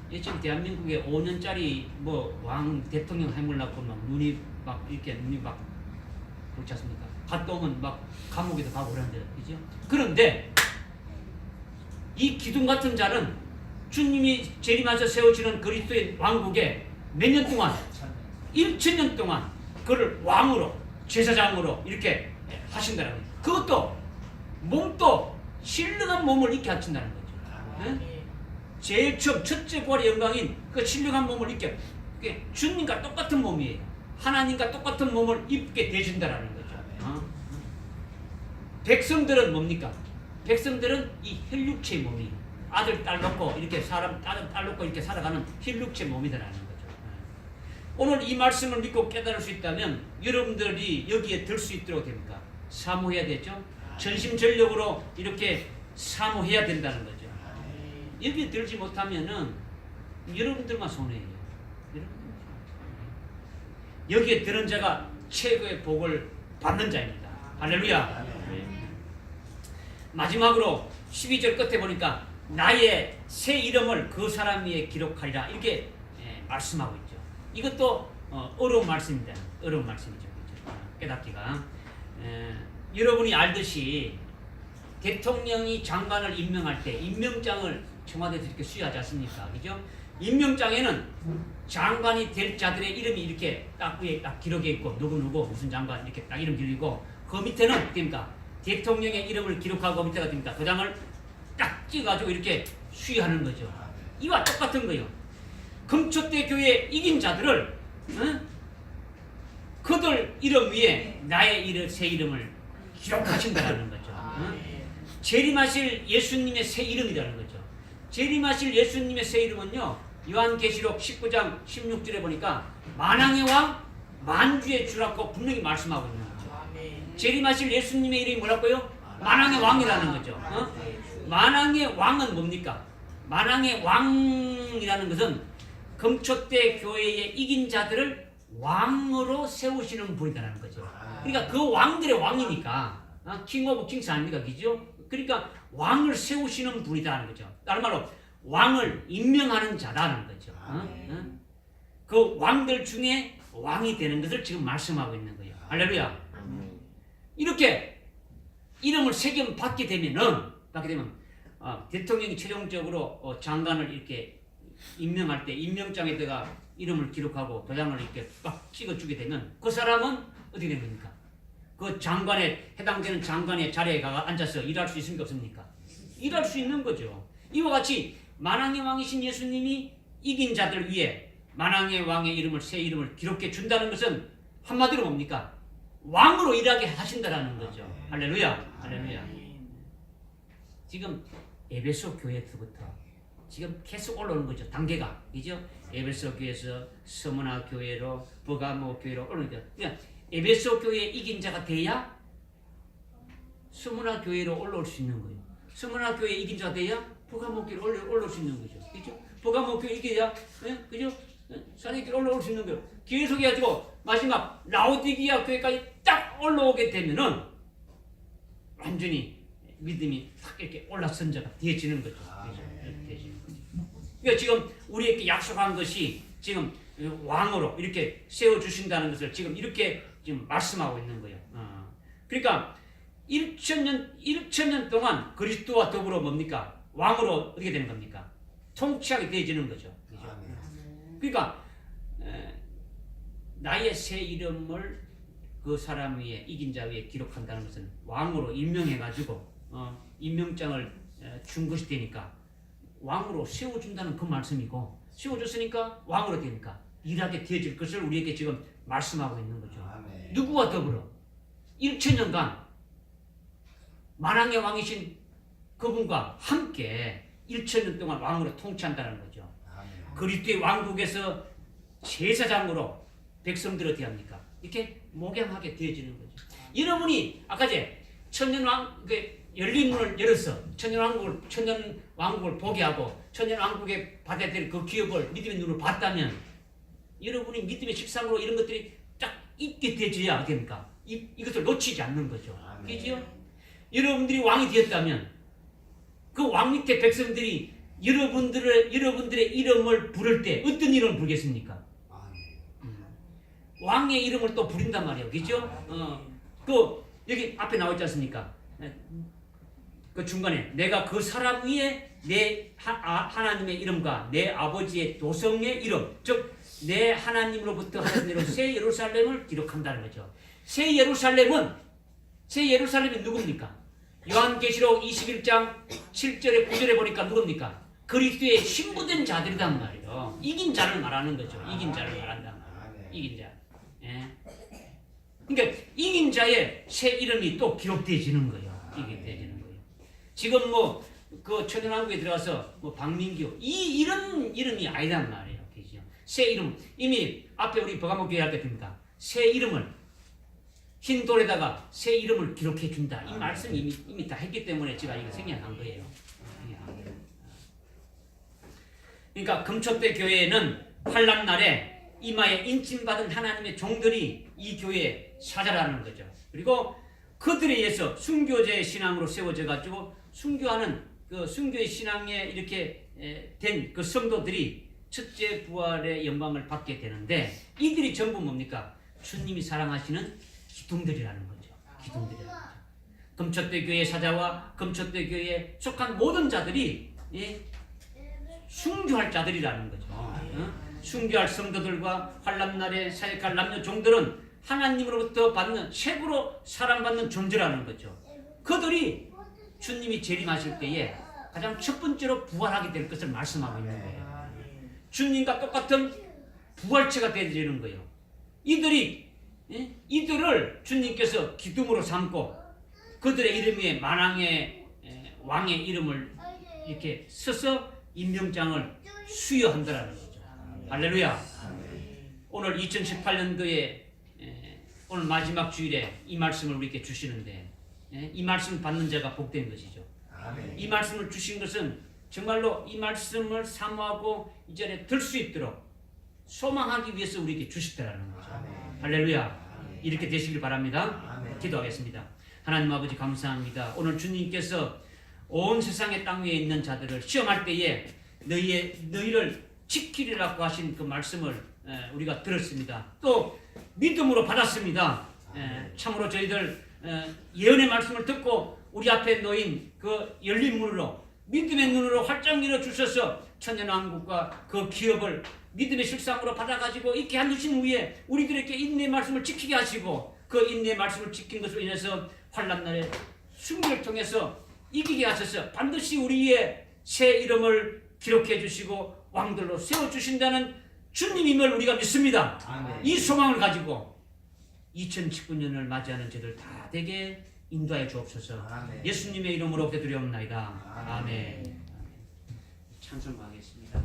지금 대한민국에 5년짜리 뭐 왕 대통령 해물라고 막 눈이 막 그렇지 않습니까? 갔다 오면 막 감옥에도 가고 그러는데, 그죠? 그런데 이 기둥 같은 자는 주님이 재림하셔 세우시는 그리스도의 왕국에 몇 년 동안 1000년 동안 그를 왕으로 제사장으로 이렇게 하신다는 거예요. 그것도 몸도 신령한 몸을 입게 하신다는 거죠. 네? 제일 처음 첫째 부활의 영광인 그 신령한 몸을 입게 주님과 똑같은 몸이에요. 하나님과 똑같은 몸을 입게 되신다는 거죠. 백성들은 뭡니까? 백성들은 이 혈육체의 몸이에요. 아들 딸 놓고 이렇게 아들 딸 놓고 이렇게 살아가는 혈육체 몸이다라는 거죠. 오늘 이 말씀을 믿고 깨달을 수 있다면 여러분들이 여기에 들 수 있도록 됩니까? 사모해야 되죠. 전심전력으로 이렇게 사모해야 된다는 거죠. 여기에 들지 못하면은 여러분들만 손해예요. 여기에 드는 자가 최고의 복을 받는 자입니다. 할렐루야. 마지막으로 12절 끝에 보니까 나의 새 이름을 그 사람 위에 기록하리라 이렇게 말씀하고 있죠. 이것도 어려운 말씀입니다. 어려운 말씀이죠. 그렇죠? 깨닫기가 여러분이 알듯이 대통령이 장관을 임명할 때 임명장을 청와대에서 이렇게 수여하지 않습니까? 그죠? 임명장에는 장관이 될 자들의 이름이 이렇게 딱 위에 딱 기록해 있고 누구누구 무슨 장관 이렇게 딱 이름 기록이고 그 밑에는 어떻습니까? 대통령의 이름을 기록하고 밑에가 됩니까? 도장을 딱 찍어가지고 이렇게 수여하는 거죠. 이와 똑같은 거예요. 금초대 교회에 이긴 자들을 그들 이름 위에 나의 새 이름을 기록하신다는 거죠. 재림하실 예수님의 새 이름이라는 거죠. 재림하실 예수님의 새 이름은요. 요한계시록 19장 16절에 보니까 만왕의 왕 만주의 주라고 분명히 말씀하고 있는 거죠. 재림하실 예수님의 이름이 뭐라고요? 만왕의 왕이라는 거죠. 만왕의 왕은 뭡니까? 만왕의 왕이라는 것은 금초대 교회에 이긴 자들을 왕으로 세우시는 분이라는 거죠. 그러니까 그 왕들의 왕이니까 킹 오브 킹스 아닙니까? 그죠? 그러니까 왕을 세우시는 분이라는 거죠. 다른 말로 왕을 임명하는 자라는 거죠. 그 왕들 중에 왕이 되는 것을 지금 말씀하고 있는 거예요. 할렐루야. 이렇게 이름을 새김 받게 되면 대통령이 최종적으로 장관을 이렇게 임명할 때 임명장에다가 이름을 기록하고 도장을 이렇게 빡 찍어주게 되면 그 사람은 어떻게 된 겁니까? 그 장관에 해당되는 장관의 자리에 가 앉아서 일할 수 있습니까? 없습니까? 일할 수 있는 거죠. 이와 같이 만왕의 왕이신 예수님이 이긴 자들 위에 만왕의 왕의 이름을 새 이름을 기록해 준다는 것은 한마디로 뭡니까? 왕으로 일하게 하신다라는 거죠. 할렐루야. 할렐루야. 지금 에베소 교회에서부터 지금 계속 올라오는 거죠. 단계가. 그죠? 에베소 교회에서 스무나 교회로 버가모 교회로 올라오는 거죠. 그러니까 에베소 교회에 이긴 자가 돼야 스무나 교회로 올라올 수 있는 거예요. 스무나 교회에 이긴 자가 돼야 버가모 교회로 올라올 수 있는 거죠. 그죠? 버가모 교회 이겨야 그죠? 사내교회로 올라올 수 있는 거예요. 계속 해가지고 마지막 라오디기아 교회까지 딱 올라오게 되면은 완전히 믿음이 탁 이렇게 올라선 자가 되어지는 거죠. 그러니까 지금 우리에게 약속한 것이 지금 왕으로 이렇게 세워주신다는 것을 지금 이렇게 지금 말씀하고 있는 거예요. 그러니까 1000년 동안 그리스도와 더불어 뭡니까? 왕으로 어떻게 되는 겁니까? 통치하게 되어지는 거죠. 그러니까 나의 새 이름을 그 사람 위에 이긴 자 위에 기록한다는 것은 왕으로 임명해가지고 임명장을 준 것이 되니까 왕으로 세워준다는 그 말씀이고 세워줬으니까 왕으로 되니까 일하게 되어질 것을 우리에게 지금 말씀하고 있는 거죠. 아멘. 누구와 더불어 1000년간 만왕의 왕이신 그분과 함께 1000년 동안 왕으로 통치한다는 거죠. 아멘. 그리스도의 왕국에서 제사장으로 백성들을 대합니까? 이렇게 목양하게 되어지는 거죠. 여러분이 아까 제 천년왕 열린 문을 열어서 천년왕국을 보게 하고 천년왕국에 받아야 될 그 기업을 믿음의 눈으로 봤다면 여러분이 믿음의 식상으로 이런 것들이 딱 있게 되어야 됩니까? 이것을 놓치지 않는 거죠. 그죠? 여러분들이 왕이 되었다면 그 왕 밑에 백성들이 여러분들의 이름을 부를 때 어떤 이름을 부르겠습니까? 왕의 이름을 또 부른단 말이에요. 그죠? 그 여기 앞에 나와 있지 않습니까? 그 중간에 내가 그 사람 위에 내 하나님의 이름과 내 아버지의 도성의 이름, 즉 내 하나님으로부터 하나님으로 새 예루살렘을 기록한다는 거죠. 새 예루살렘은 누굽니까? 요한계시록 21장 7절에 9절에 보니까 누굽니까? 그리스도의 신부된 자들이란 말이에요. 이긴 자를 말하는 거죠. 이긴 자를 말한단 말이에요. 이긴 자. 예. 그러니까 이긴 자의 새 이름이 또 기록되어지는 거예요. 이게 되어지는 거예요. 지금 그 천연왕국에 들어가서 박민규 이런 이름이 아니란 말이에요. 그죠? 새 이름 이미 앞에 우리 버가모 교회 할 때 봅니다. 새 이름을 흰 돌에다가 새 이름을 기록해 준다. 이 말씀 이미 다 했기 때문에 제가 이거 생략한 거예요. 그러니까 금초대 교회에는 환난 날에 이마에 인침받은 하나님의 종들이 이 교회에 사자라는 거죠. 그리고 그들에 의해서 순교자의 신앙으로 세워져 가지고 순교하는 그 순교의 신앙에 이렇게 된 그 성도들이 첫째 부활의 영광을 받게 되는데 이들이 전부 뭡니까? 주님이 사랑하시는 기둥들이라는 거죠. 기둥들이라는 거죠. 금초대 교회 사자와 금초대 교회에 속한 모든 자들이 순교할 자들이라는 거죠. 순교할 성도들과 환난날에 사역할 남녀 종들은 하나님으로부터 받는 최고로 사랑받는 존재라는 거죠. 그들이 주님이 재림하실 때에 가장 첫 번째로 부활하게 될 것을 말씀하고 있는 거예요. 주님과 똑같은 부활체가 되어지는 거예요. 이들을 주님께서 기둥으로 삼고 그들의 이름 위에 만왕의 왕의 이름을 이렇게 써서 임명장을 수여한다라는 거죠. 할렐루야. 오늘 2018년도에 오늘 마지막 주일에 이 말씀을 우리에게 주시는데 이 말씀 받는 자가 복된 것이죠. 이 말씀을 주신 것은 정말로 이 말씀을 사모하고 이 자리에 들 수 있도록 소망하기 위해서 우리에게 주셨다라는 거죠. 할렐루야. 이렇게 되시길 바랍니다. 기도하겠습니다. 하나님 아버지 감사합니다. 오늘 주님께서 온 세상의 땅 위에 있는 자들을 시험할 때에 너희를 지키리라고 하신 그 말씀을 우리가 들었습니다. 또 믿음으로 받았습니다. 참으로 저희들 예언의 말씀을 듣고 우리 앞에 놓인 그 열린 문으로 믿음의 눈으로 활짝 열어주셔서 천년왕국과 그 기업을 믿음의 실상으로 받아가지고 있게 해주신 후에 우리들에게 인내의 말씀을 지키게 하시고 그 인내의 말씀을 지킨 것으로 인해서 환난날에 순교를 통해서 이기게 하셔서 반드시 우리의 새 이름을 기록해 주시고 왕들로 세워주신다는 주님임을 우리가 믿습니다. 아멘. 이 소망을 가지고 2019년을 맞이하는 저들 다 되게 인도하여 주옵소서. 아멘. 예수님의 이름으로 기도드리옵나이다. 아멘. 찬송하겠습니다.